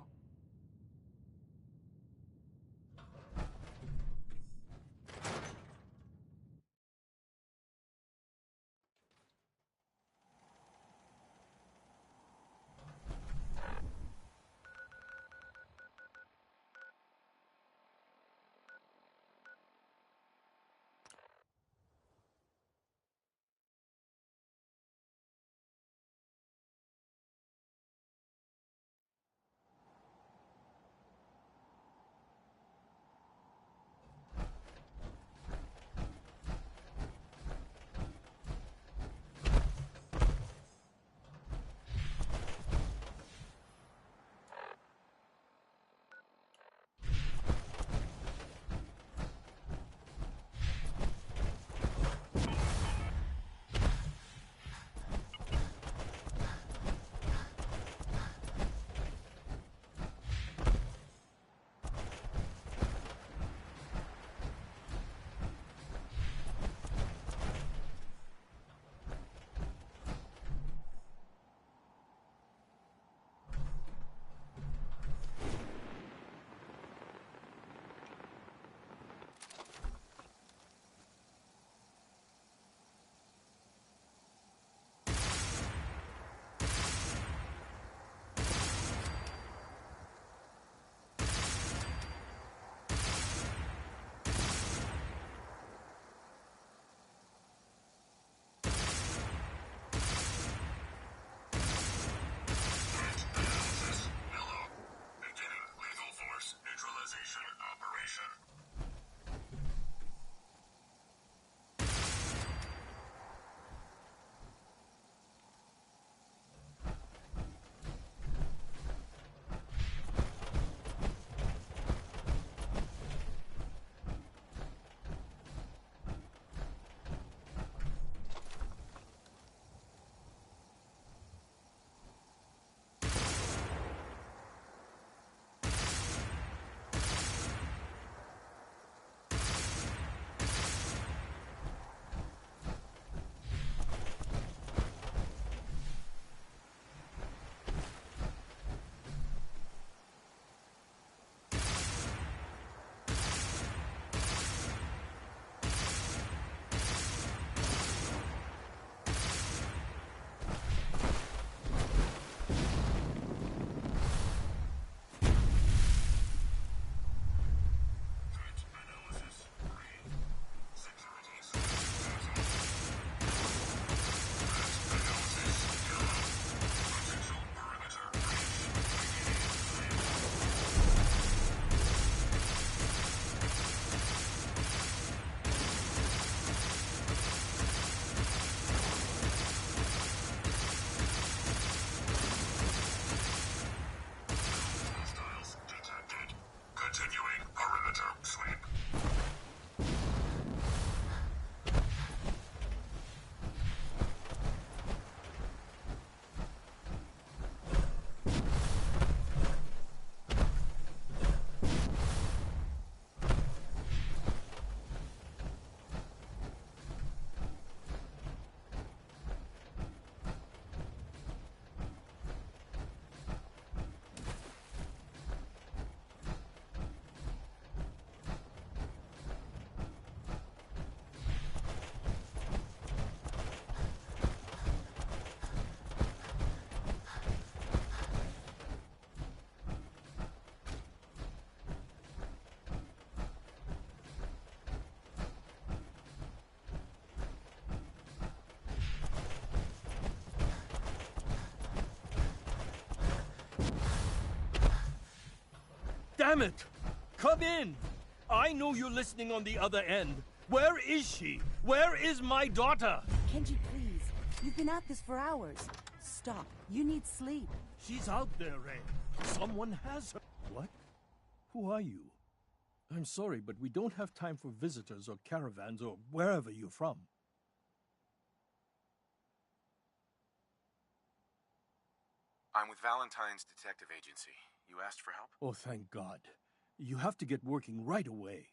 A: Damn it! Come in! I know you're listening on the other end. Where is she? Where is my daughter?
N: Kenji, please. You've been at this for hours. Stop. You need sleep.
A: She's out there, Ray. Someone has her. What? Who are you? I'm sorry, but we don't have time for visitors or caravans or wherever you're from.
B: I'm with Valentine's Detective Agency. You asked for help?
A: Oh, thank God. You have to get working right away.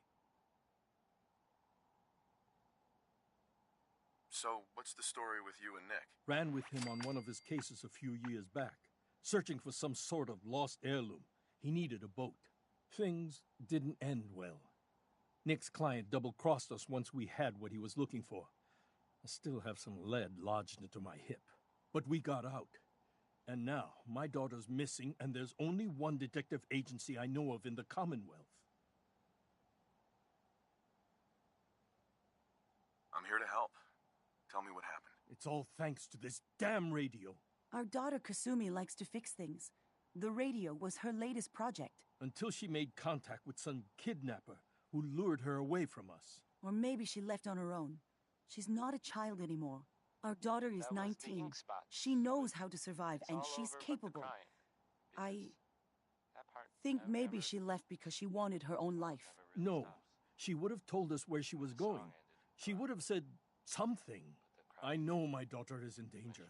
B: So, what's the story with you and Nick?
A: Ran with him on one of his cases a few years back, searching for some sort of lost heirloom. He needed a boat. Things didn't end well. Nick's client double-crossed us once we had what he was looking for. I still have some lead lodged into my hip. But we got out. And now, my daughter's missing, and there's only one detective agency I know of in the Commonwealth.
B: I'm here to help. Tell me what happened.
A: It's all thanks to this damn radio.
N: Our daughter Kasumi likes to fix things. The radio was her latest project.
A: Until she made contact with some kidnapper who lured her away from us.
N: Or maybe she left on her own. She's not a child anymore. Our daughter is 19. She knows how to survive, and she's capable. I think maybe she left because she wanted her own life.
A: No, she would have told us where she was going. She would have said something. I know my daughter is in danger.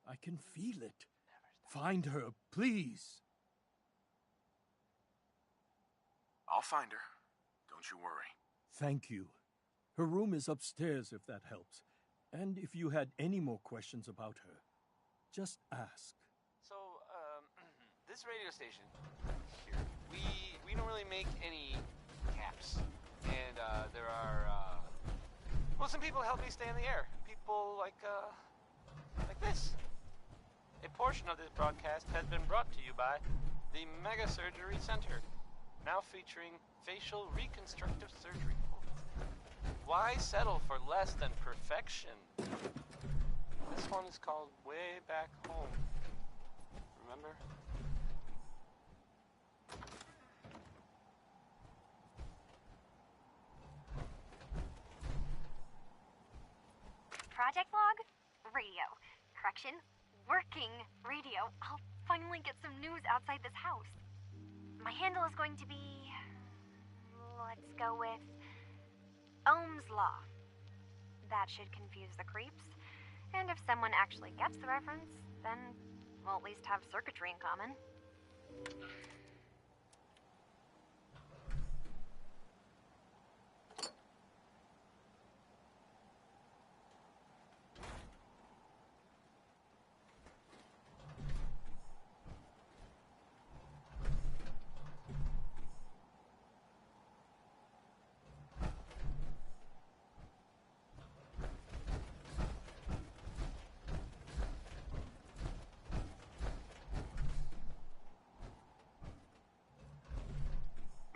A: I can feel it. Find her, please.
B: I'll find her. Don't you worry.
A: Thank you. Her room is upstairs, if that helps. And if you had any more questions about her, just ask.
K: So, this radio station here, we don't really make any caps. And, there are, well, some people help me stay in the air. People like this. A portion of this broadcast has been brought to you by the Mega Surgery Center, now featuring facial reconstructive surgery. Why settle for less than perfection? This one is called Way Back Home. Remember?
P: Project log? Radio. Correction? Working radio. I'll finally get some news outside this house. My handle is going to be... let's go with... Ohm's Law. That should confuse the creeps. And if someone actually gets the reference, then we'll at least have circuitry in common.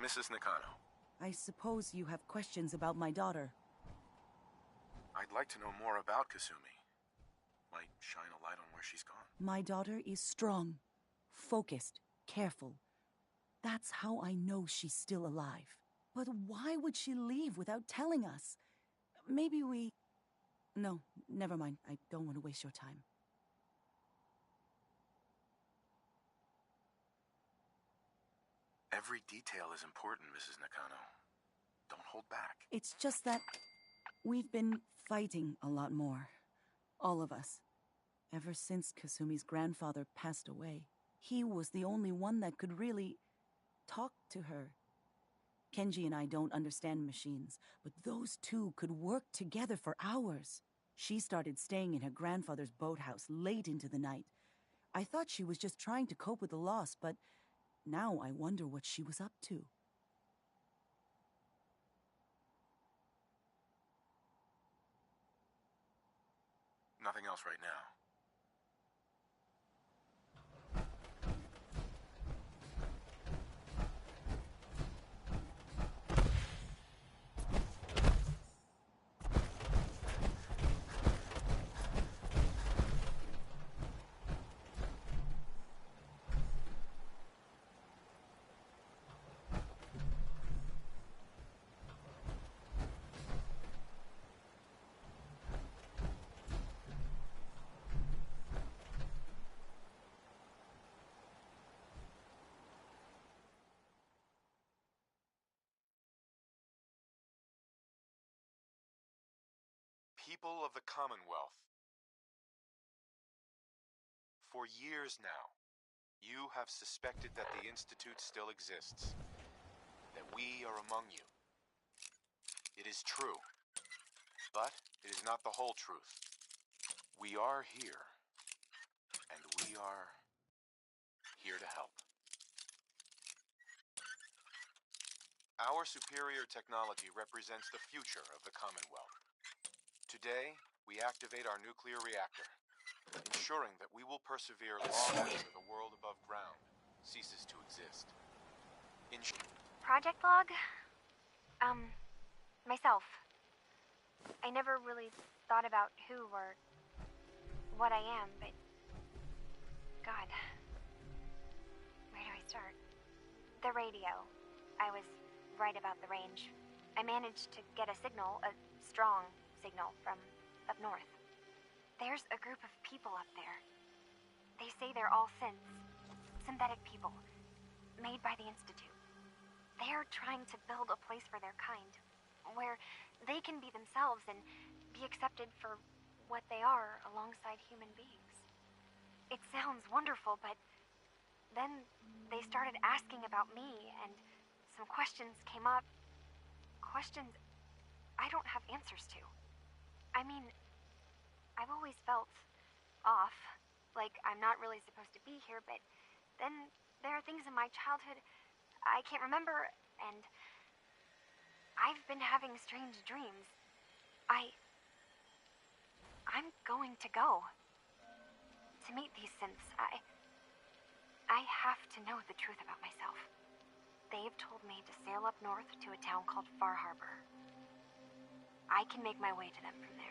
B: Mrs. Nakano.
N: I suppose you have questions about my daughter.
B: I'd like to know more about Kasumi. Might shine a light on where she's gone.
N: My daughter is strong, focused, careful. That's how I know she's still alive. But why would she leave without telling us? Maybe we... No, never mind. I don't want to waste your time.
B: Every detail is important, Mrs. Nakano. Don't hold back.
N: It's just that we've been fighting a lot more. All of us. Ever since Kasumi's grandfather passed away. He was the only one that could really talk to her. Kenji and I don't understand machines, but those two could work together for hours. She started staying in her grandfather's boathouse late into the night. I thought she was just trying to cope with the loss, but now I wonder what she was up to.
B: Nothing else right now. People of the Commonwealth. For years now, you have suspected that the Institute still exists, that we are among you. It is true, but it is not the whole truth. We are here, and we are here to help. Our superior technology represents the future of the Commonwealth. Today, we activate our nuclear reactor, ensuring that we will persevere long after the world above ground ceases to exist.
P: Project log? Myself. I never really thought about who or what I am, but... God. Where do I start? The radio. I was right about the range. I managed to get a signal, a strong signal, from up north. There's a group of people up there. They say they're all synths. Synthetic people. Made by the Institute. They're trying to build a place for their kind, where they can be themselves and be accepted for what they are alongside human beings. It sounds wonderful, but then they started asking about me, and some questions came up. Questions I don't have answers to. I mean, I've always felt off, like I'm not really supposed to be here, but then there are things in my childhood I can't remember, and I've been having strange dreams. I'm going to go. To meet these synths, I have to know the truth about myself. They've told me to sail up north to a town called Far Harbor. I can make my way to them from there.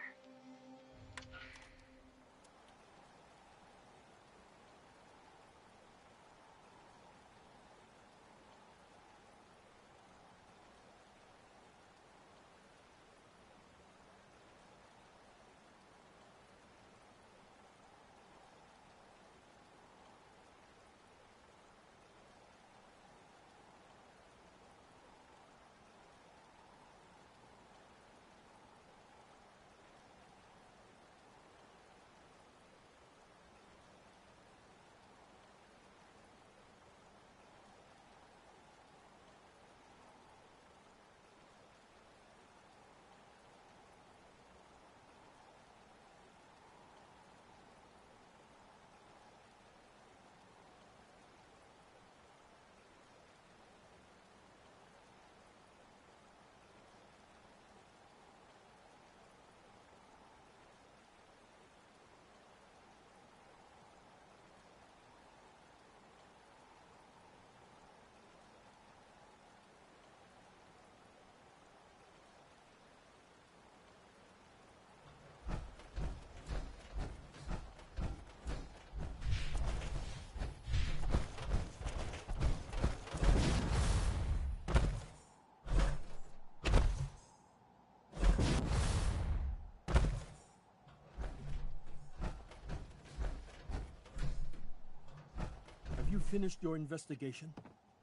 A: Have you finished your investigation?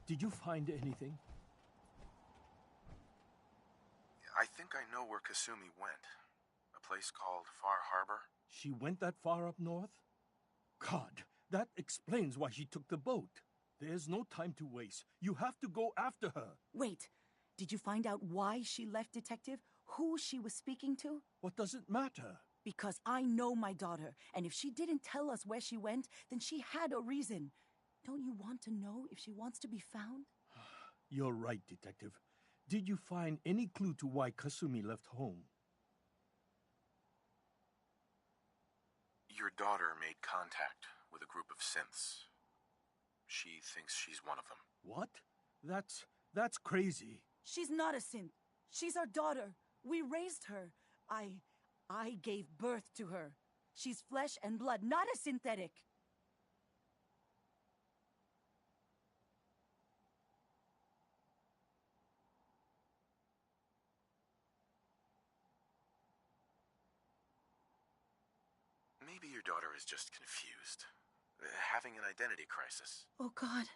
A: Did you find anything?
B: I think I know where Kasumi went. A place called Far Harbor.
A: She went that far up north? God, that explains why she took the boat. There's no time to waste. You have to go after her.
N: Wait, did you find out why she left, Detective? Who she was speaking to?
A: What does it matter?
N: Because I know my daughter, and if she didn't tell us where she went, then she had a reason. Don't you want to know if she wants to be found?
A: You're right, Detective. Did you find any clue to why Kasumi left home?
B: Your daughter made contact with a group of synths. She thinks she's one of them.
A: What? That's crazy.
N: She's not a synth. She's our daughter. We raised her. I gave birth to her. She's flesh and blood, not a synthetic.
B: Maybe your daughter is just confused. Having an identity crisis.
N: Oh, God.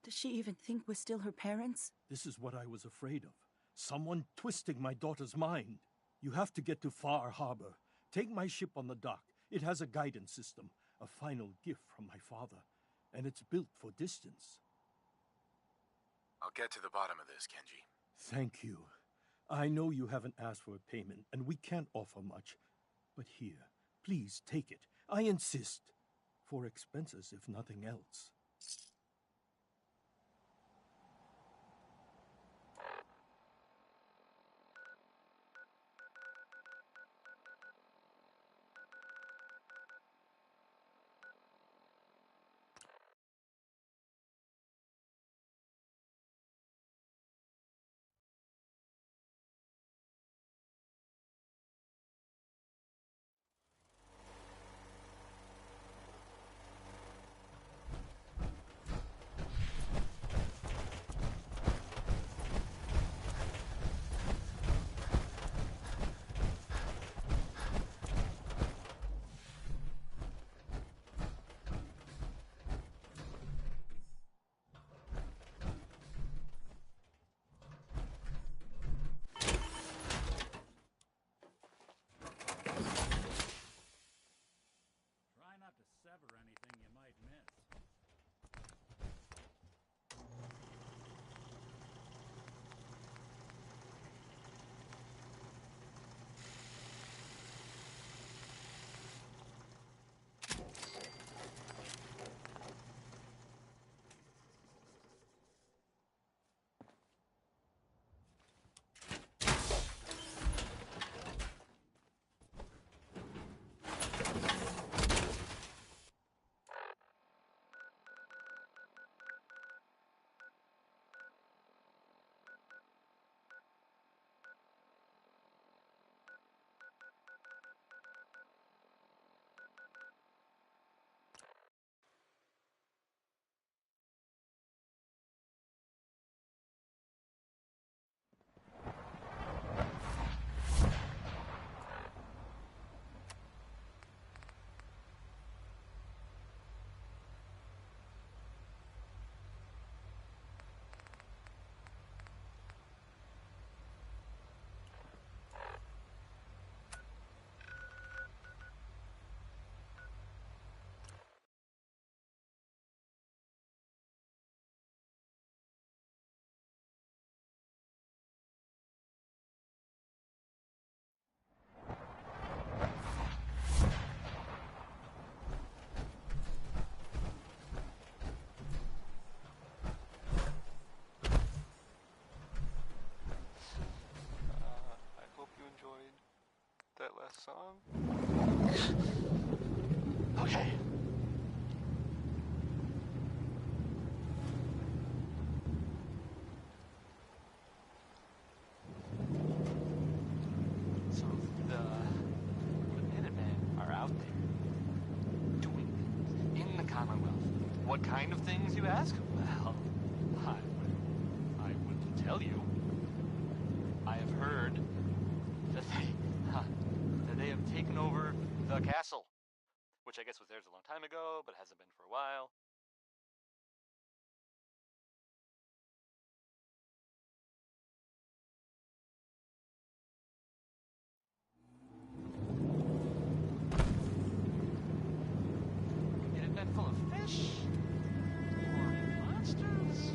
N: Does she even think we're still her parents?
A: This is what I was afraid of. Someone twisting my daughter's mind. You have to get to Far Harbor. Take my ship on the dock. It has a guidance system, a final gift from my father, and it's built for distance.
B: I'll get to the bottom of this, Kenji.
A: Thank you. I know you haven't asked for a payment, and we can't offer much. But here, please take it. I insist. For expenses, if nothing else.
E: Sever anything you might miss.
K: That last song. Okay. So the Minutemen are out there doing things in the Commonwealth. What kind of things, you ask? Well, I wouldn't tell you. I have heard that they have taken over the castle, which I guess was theirs a long time ago, but hasn't been for a while. Get it been full of fish? Or monsters?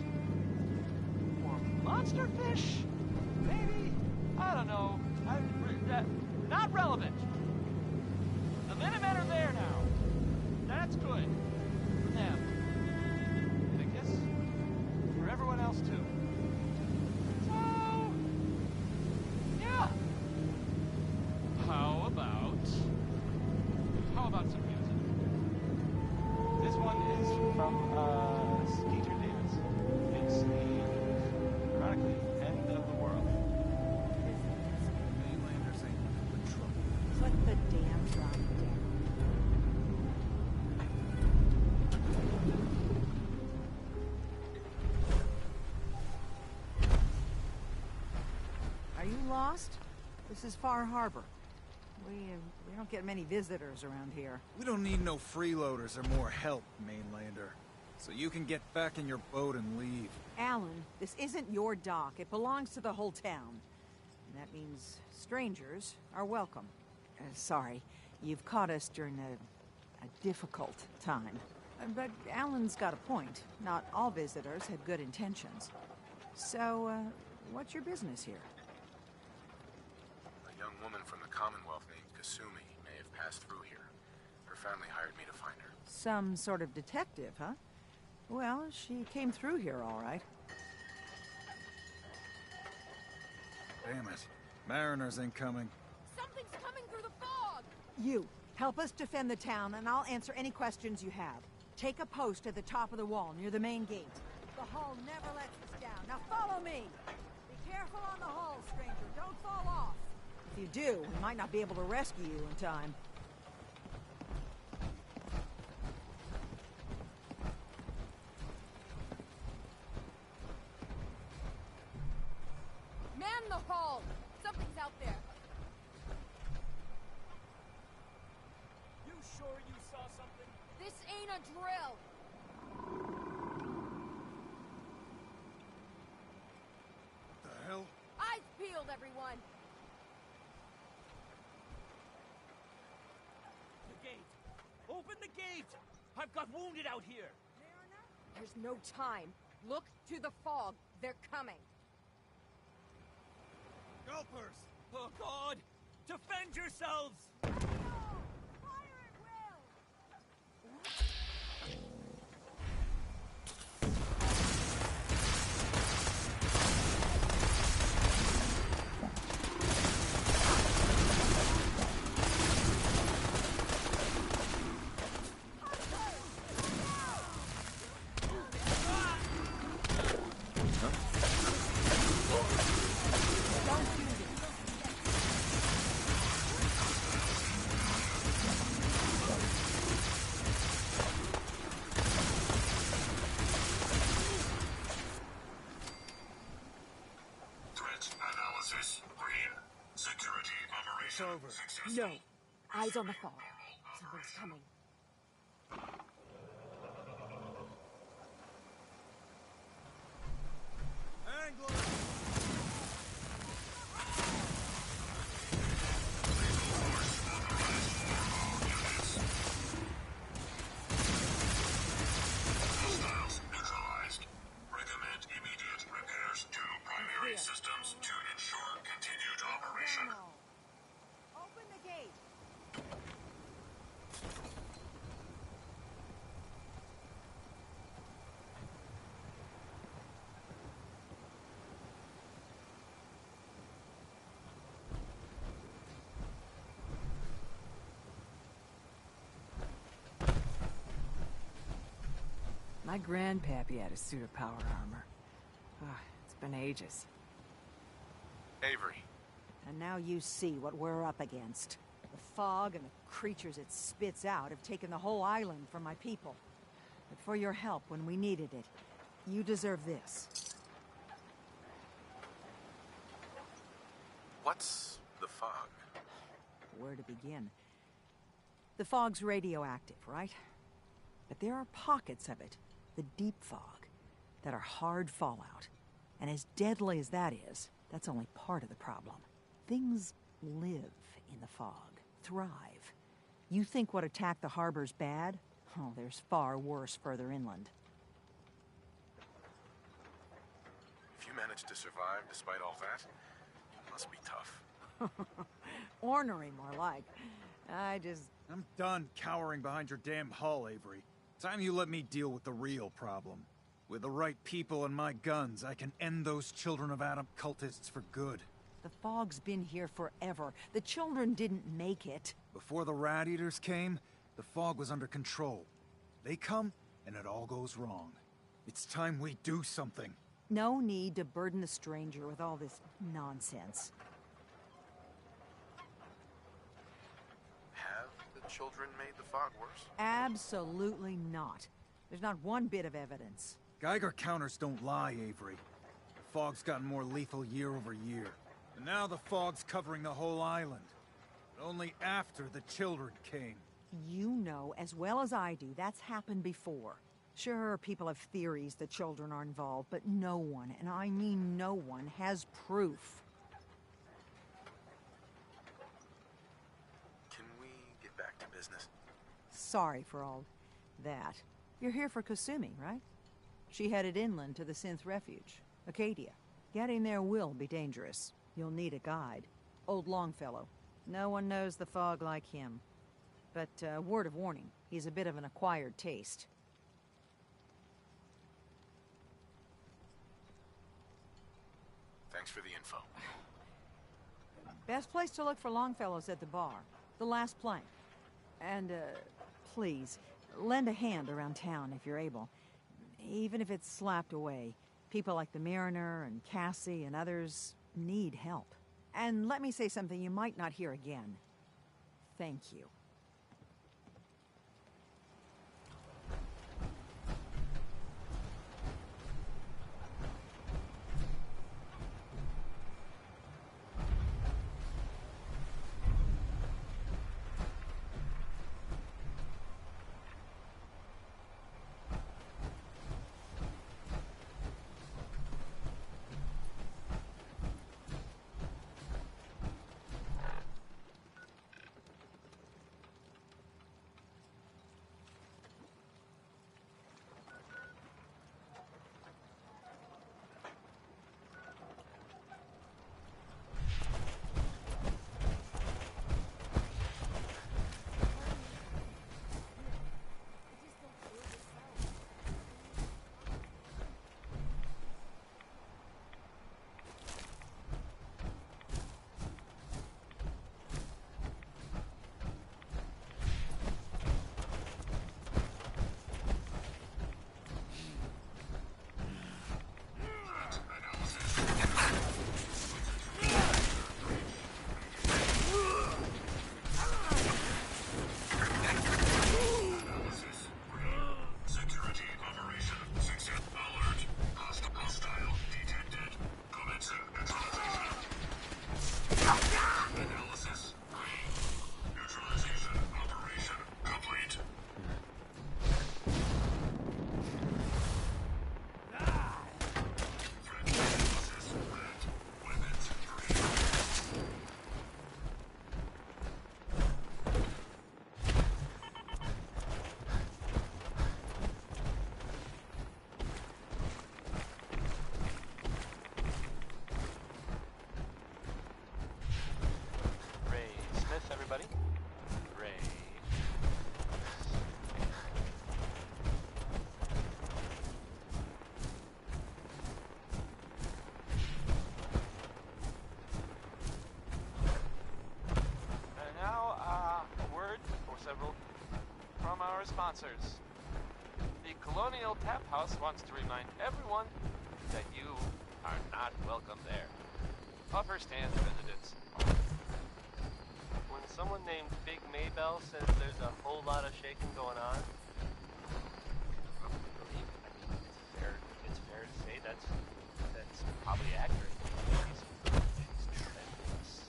K: Or monster fish? Maybe? I don't know. Not relevant. The Minutemen are there now. That's good. For them. And I guess for everyone else too. So, yeah. How about some music? This one is from Skeeter Davis. It's the, ironically, End of the World.
U: Mainlanders ain't nothing but trouble. Put the damn drum down.
Q: Are you lost? This is Far Harbor. We don't get many visitors around here.
S: We don't need no freeloaders or more help, mainlander. So you can get back in your boat and leave.
Q: Alan, this isn't your dock. It belongs to the whole town. And that means strangers are welcome. Sorry, you've caught us during a difficult time. But Alan's got a point. Not all visitors had good intentions. So, what's your business here?
B: A young woman from the Commonwealth named Kasumi may have passed through here. Her family hired me to find her.
Q: Some sort of detective, huh? Well, she came through here all right.
S: Damn it. Mariners incoming.
C: Something's coming through the fog!
Q: You, help us defend the town, and I'll answer any questions you have. Take a post at the top of the wall, near the main gate. The hull never lets us down. Now follow me! Be careful on the hull, stranger. Don't fall off. If you do, we might not be able to rescue you in time.
C: Man the hull! Something's out there.
A: You sure you saw something?
C: This ain't a drill!
S: The hell?
C: Eyes peeled, everyone!
A: The gate! Open the gate! I've got wounded out here!
C: There's no time. Look to the fog. They're coming.
A: Gulpers! Oh, God! Defend yourselves!
C: No. Eyes on the fog. Something's coming.
D: Hostiles neutralized. Recommend immediate repairs to primary systems to ensure continued operation.
Q: Open the gate! My grandpappy had a suit of power armor. It's been ages.
B: Avery.
Q: And now you see what we're up against. The fog and the creatures it spits out have taken the whole island from my people. But for your help when we needed it, you deserve this.
B: What's the fog?
Q: Where to begin? The fog's radioactive, right? But there are pockets of it, the deep fog, that are hard fallout. And as deadly as that is, that's only part of the problem. Things live in the fog, thrive. You think what attacked the harbor's bad? Oh, there's far worse further inland.
B: If you managed to survive despite all that, you must be tough.
Q: Ornery, more like.
S: I'm done cowering behind your damn hull, Avery. Time you let me deal with the real problem. With the right people and my guns, I can end those Children of Adam cultists for good.
Q: The fog's been here forever. The children didn't make it.
S: Before the Rat Eaters came, the fog was under control. They come, and it all goes wrong. It's time we do something.
Q: No need to burden the stranger with all this nonsense.
B: Have the children made the fog worse?
Q: Absolutely not. There's not one bit of evidence.
S: Geiger counters don't lie, Avery. The fog's gotten more lethal year over year. And now the fog's covering the whole island. But only after the children came.
Q: You know as well as I do that's happened before. Sure, people have theories the children are involved, but no one, and I mean no one, has proof.
B: business.
Q: Sorry for all that. You're here for Kasumi, right? She headed inland to the Synth Refuge, Acadia. Getting there will be dangerous. You'll need a guide. Old Longfellow. No one knows the fog like him. But, word of warning, he's a bit of an acquired taste.
B: Thanks for the info.
Q: Best place to look for Longfellow's at the bar. The last plank. And, please, lend a hand around town if you're able. Even if it's slapped away. People like the Mariner and Cassie and others need help. And let me say something you might not hear again. Thank you.
K: Everybody. Ray. And now, a word or several from our sponsors. The Colonial Tap House wants to remind everyone that you are not welcome there. Upper stands residents. When someone named Big Maybell says there's a whole lot of shaking going on, it's fair to say that's probably accurate. She's tremendous.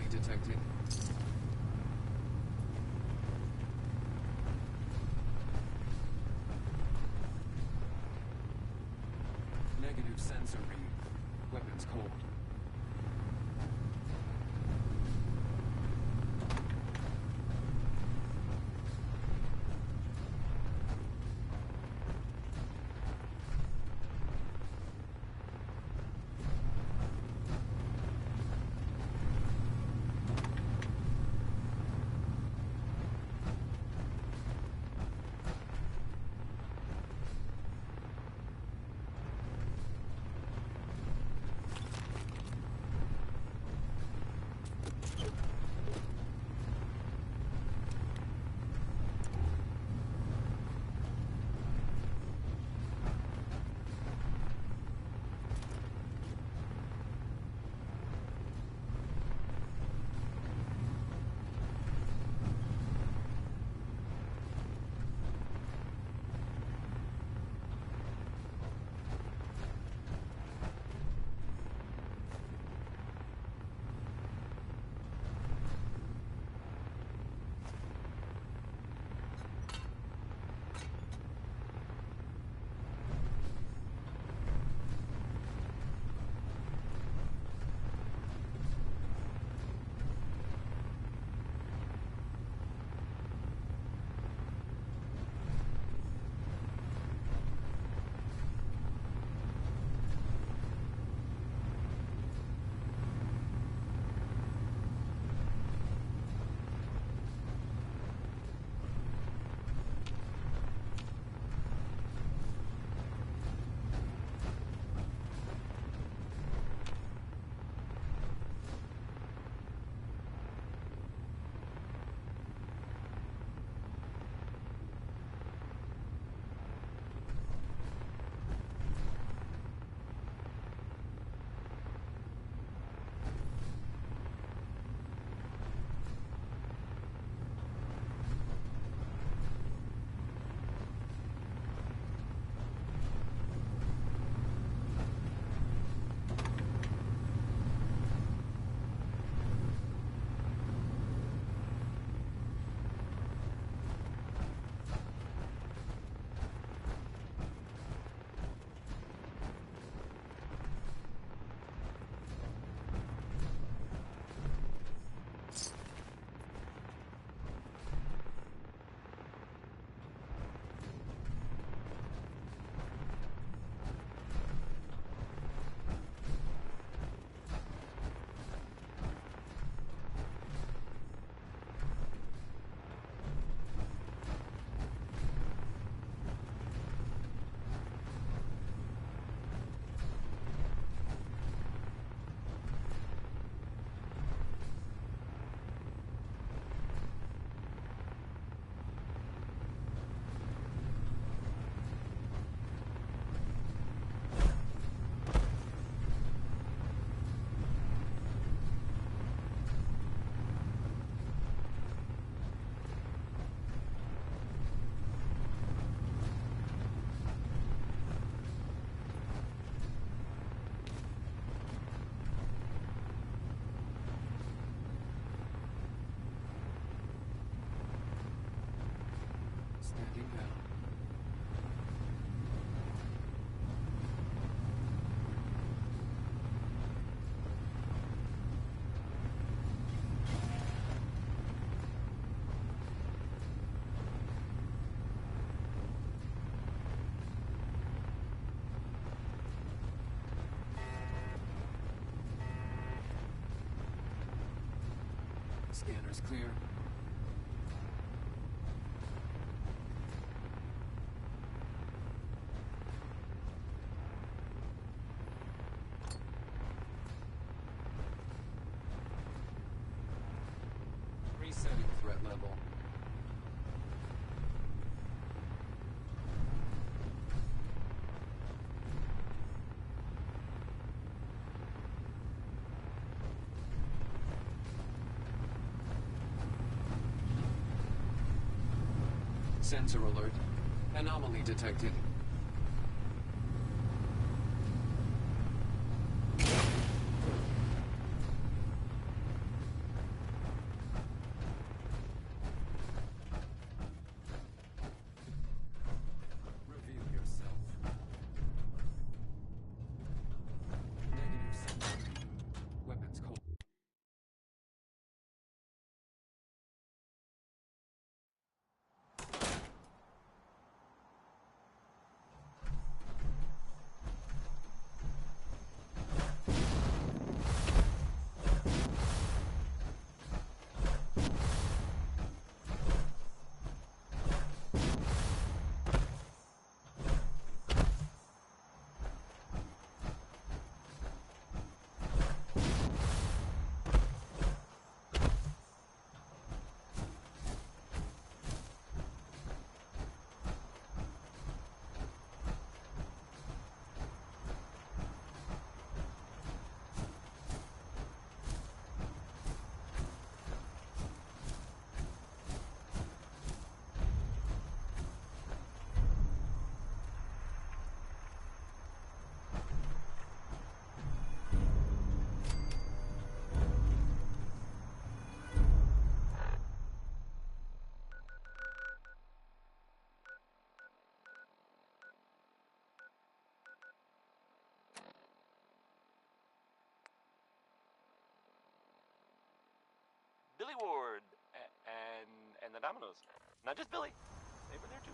T: detected. Negative sensor read. Weapons cold. Scanner's clear. Resetting threat level. Sensor alert. Anomaly detected.
K: Ward, and the Dominoes. Not just Billy. They were there too.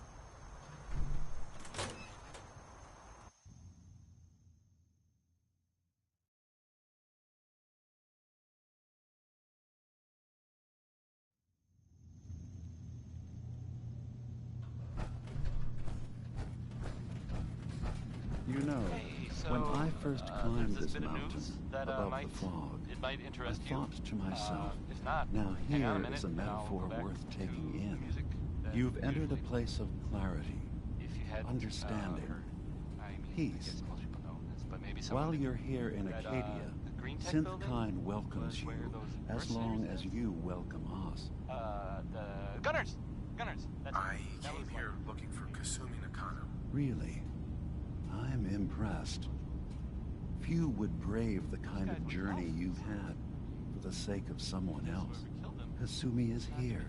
R: You know,
K: Hey, so,
R: when I first climbed
K: there's
R: this
K: bit of
R: mountain
K: news that,
R: above
K: might,
R: the fog,
K: it might
R: I
K: interest
R: thought
K: you.
R: to myself,
K: If not,
R: now
K: hang on a
R: here
K: minute
R: is a
K: and I'll
R: metaphor
K: go back
R: worth
K: to
R: taking in.
K: music that
R: You've entered a
K: usually
R: place of clarity,
K: If you hadn't,
R: understanding,
K: heard. I mean, I
R: peace.
K: guess most people know this, but maybe someone
R: While
K: didn't.
R: you're here in
K: That,
R: Acadia,
K: the Green Tech building
R: Synthkind welcomes
K: was
R: you
K: where those
R: as long
K: mercenaries
R: as
K: lived?
R: you welcome us.
K: The Gunners! Gunners! That's
B: I
K: it. That
B: came
K: was
B: here looking for Kasumi Nakano.
R: Really? I'm impressed. Few would brave the kind of journey you've had for the sake of someone else. Kasumi is here.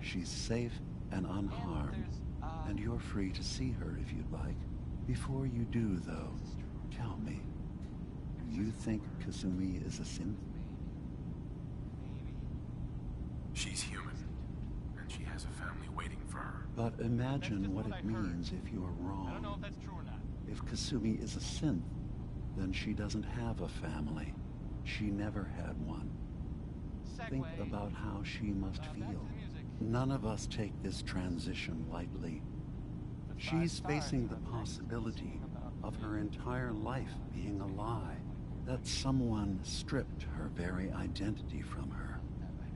R: She's safe and unharmed, and you're free to see her if you'd like. Before you do, though, tell me, do you think Kasumi is a synth?
B: She's human, and she has a family waiting for her.
R: But imagine what it means if you're wrong.
K: I don't know if that's true or not.
R: If Kasumi is a synth, then she doesn't have a family. She never had one. Think about how she must feel. None of us take this transition lightly. She's facing the possibility of her entire life being a lie, that someone stripped her very identity from her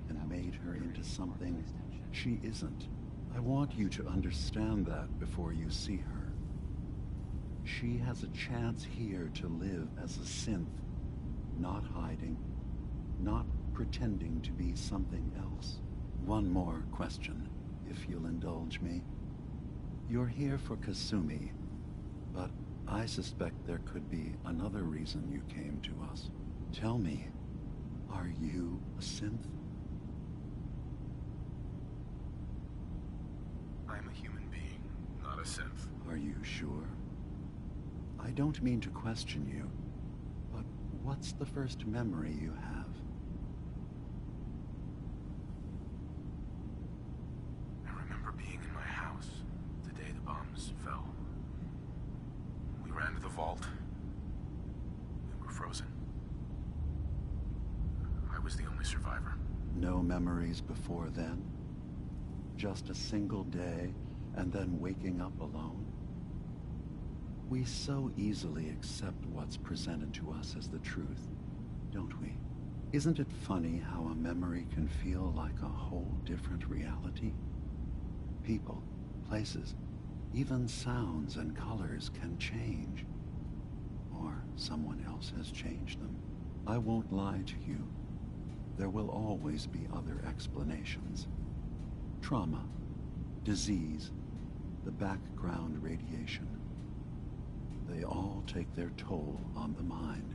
R: and made her into something she isn't. I want you to understand that before you see her. She has a chance here to live as a synth, not hiding, not pretending to be something else. One more question, if you'll indulge me. You're here for Kasumi, but I suspect there could be another reason you came to us. Tell me, are you a synth?
B: I'm a human being, not a synth.
R: Are you sure? I don't mean to question you, but what's the first memory you have?
B: I remember being in my house the day the bombs fell. We ran to the vault. We were frozen. I was the only survivor.
R: No memories before then? Just a single day, and then waking up alone? We so easily accept what's presented to us as the truth, don't we? Isn't it funny how a memory can feel like a whole different reality? People, places, even sounds and colors can change. Or someone else has changed them. I won't lie to you. There will always be other explanations. Trauma, disease, the background radiation. They all take their toll on the mind.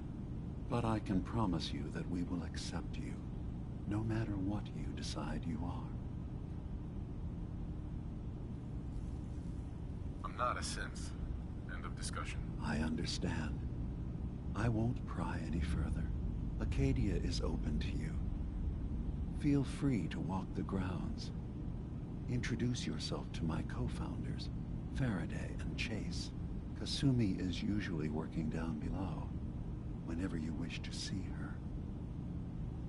R: But I can promise you that we will accept you, no matter what you decide you are.
B: I'm not a synth. End of discussion.
R: I understand. I won't pry any further. Acadia is open to you. Feel free to walk the grounds. Introduce yourself to my co-founders, Faraday and Chase. Kasumi is usually working down below, whenever you wish to see her.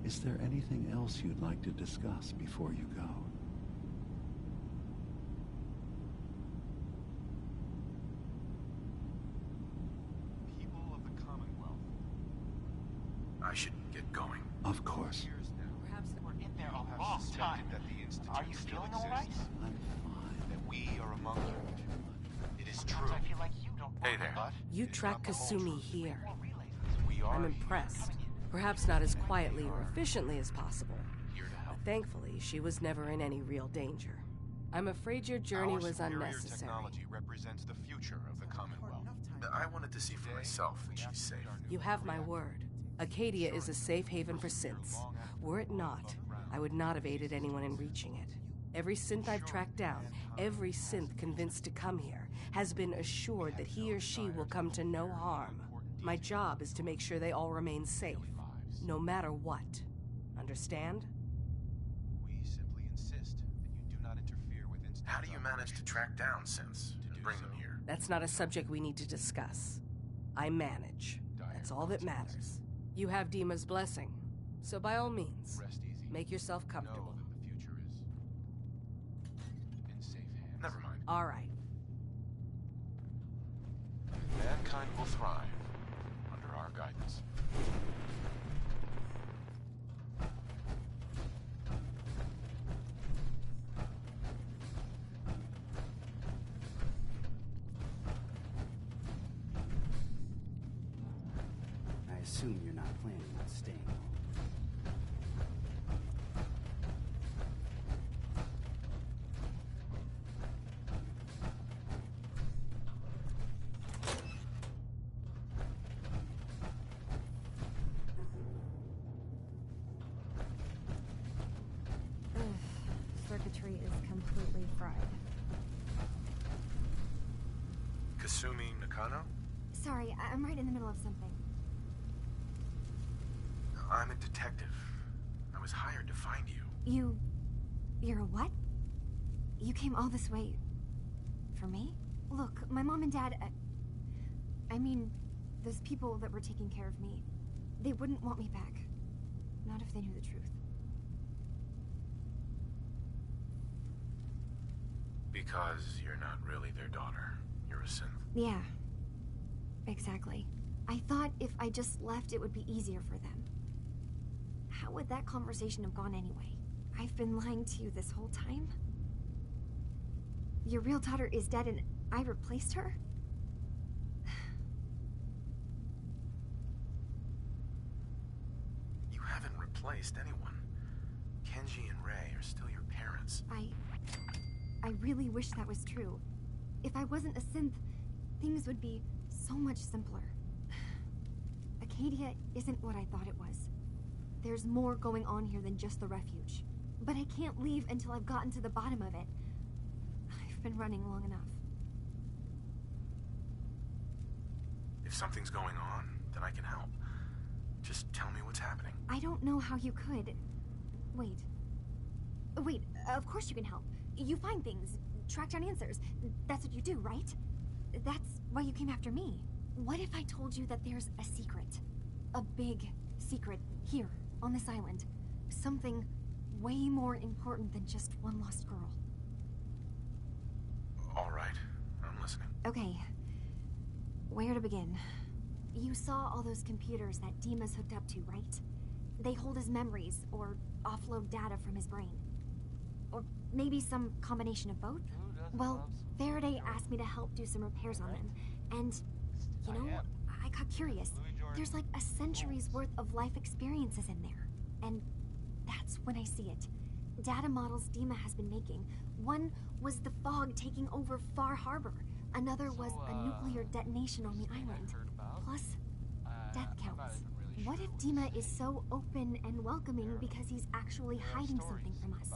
R: Is there anything else you'd like to discuss before you go?
B: People of the Commonwealth. I should get going.
R: Of course.
V: Perhaps we're in there a long time.
B: That the Institute
V: Are you
B: still
V: feeling all right?
B: exists.
R: I'm fine.
B: That we are among you. It is true.
V: I feel like you don't
B: Hey there.
W: You track Kasumi here.
B: We are
W: I'm impressed. Perhaps not as quietly or efficiently as possible.
B: here to help.
W: But thankfully, she was never in any real danger. I'm afraid your journey
B: Our
W: was
B: superior
W: unnecessary.
B: technology represents the future of the Commonwealth. I wanted to see for myself that she's safe.
W: You have my word. Acadia is a safe haven for synths. Were it not, I would not have aided anyone in reaching it. Every synth I've tracked down, every synth convinced to come here, has been assured that he or she will come to no harm. My job is to make sure they all remain safe, no matter what. Understand?
B: How do you manage to track down synths and bring them here?
W: That's not a subject we need to discuss. I manage. That's all that matters. You have Dima's blessing, so by all means, make yourself comfortable.
B: Never mind.
W: All right.
B: Mankind will thrive under our guidance.
F: I assume you're not planning on staying home.
P: Circuitry is completely fried.
B: Kasumi Nakano?
P: Sorry, I'm right in the middle of something.
B: I'm a detective. I was hired to find you.
P: You're a what? You came all this way... for me? Look, my mom and dad... I mean, those people that were taking care of me, they wouldn't want me back. Not if they knew the truth.
B: Because you're not really their daughter. You're a synth.
P: Yeah. Exactly. I thought if I just left, it would be easier for them. How would that conversation have gone anyway? I've been lying to you this whole time? Your real daughter is dead and I replaced her?
B: You haven't replaced anyone. Kenji and Rei are still your parents.
P: I really wish that was true. If I wasn't a synth, things would be so much simpler. Acadia isn't what I thought it was. There's more going on here than just the refuge. But I can't leave until I've gotten to the bottom of it. I've been running long enough.
B: If something's going on, then I can help. Just tell me what's happening.
P: I don't know how you could. Wait. Wait, of course you can help. You find things, track down answers. That's what you do, right? That's why you came after me. What if I told you that there's a secret? A big secret here, on this island. Something way more important than just one lost girl.
B: All right, I'm listening.
P: Okay. Where to begin? You saw all those computers that Dima's hooked up to, right? They hold his memories, or offload data from his brain. Or maybe some combination of both? Well, Faraday asked me to help do some repairs on them. And, you know, I got curious. There's like a century's worth of life experiences in there. And that's when I see it. Data models Dima has been making. One was the fog taking over Far Harbor. Another was a nuclear detonation on the island. Plus, death counts. What if Dima is so open and welcoming because he's actually hiding something from us?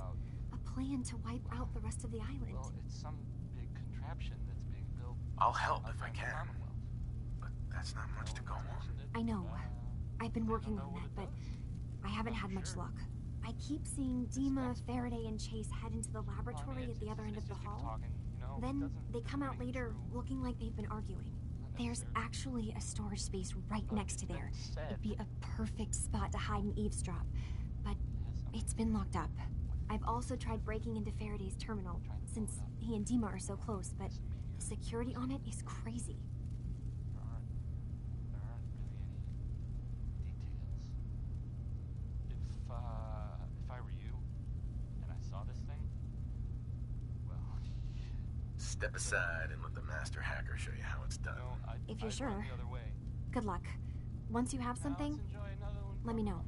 P: A plan to wipe out the rest of the island.
K: Well, it's some big contraption that's being built.
B: I'll help if I can. But that's not much to go on.
P: I know. I've been working on that, but I haven't had much luck. I keep seeing Dima, Faraday, and Chase head into the laboratory at the other end of the hall. Then they come out later looking like they've been arguing. There's actually a storage space right next to there. It'd be a perfect spot to hide and eavesdrop, but it's been locked up. I've also tried breaking into Faraday's terminal, since he and Dima are so close, but the security on it is crazy.
K: There aren't really any details. If I were you, and I saw this thing, well...
B: Step aside and let the master hacker show you how it's done.
P: If you're sure. Good luck. Once you have something, let me know.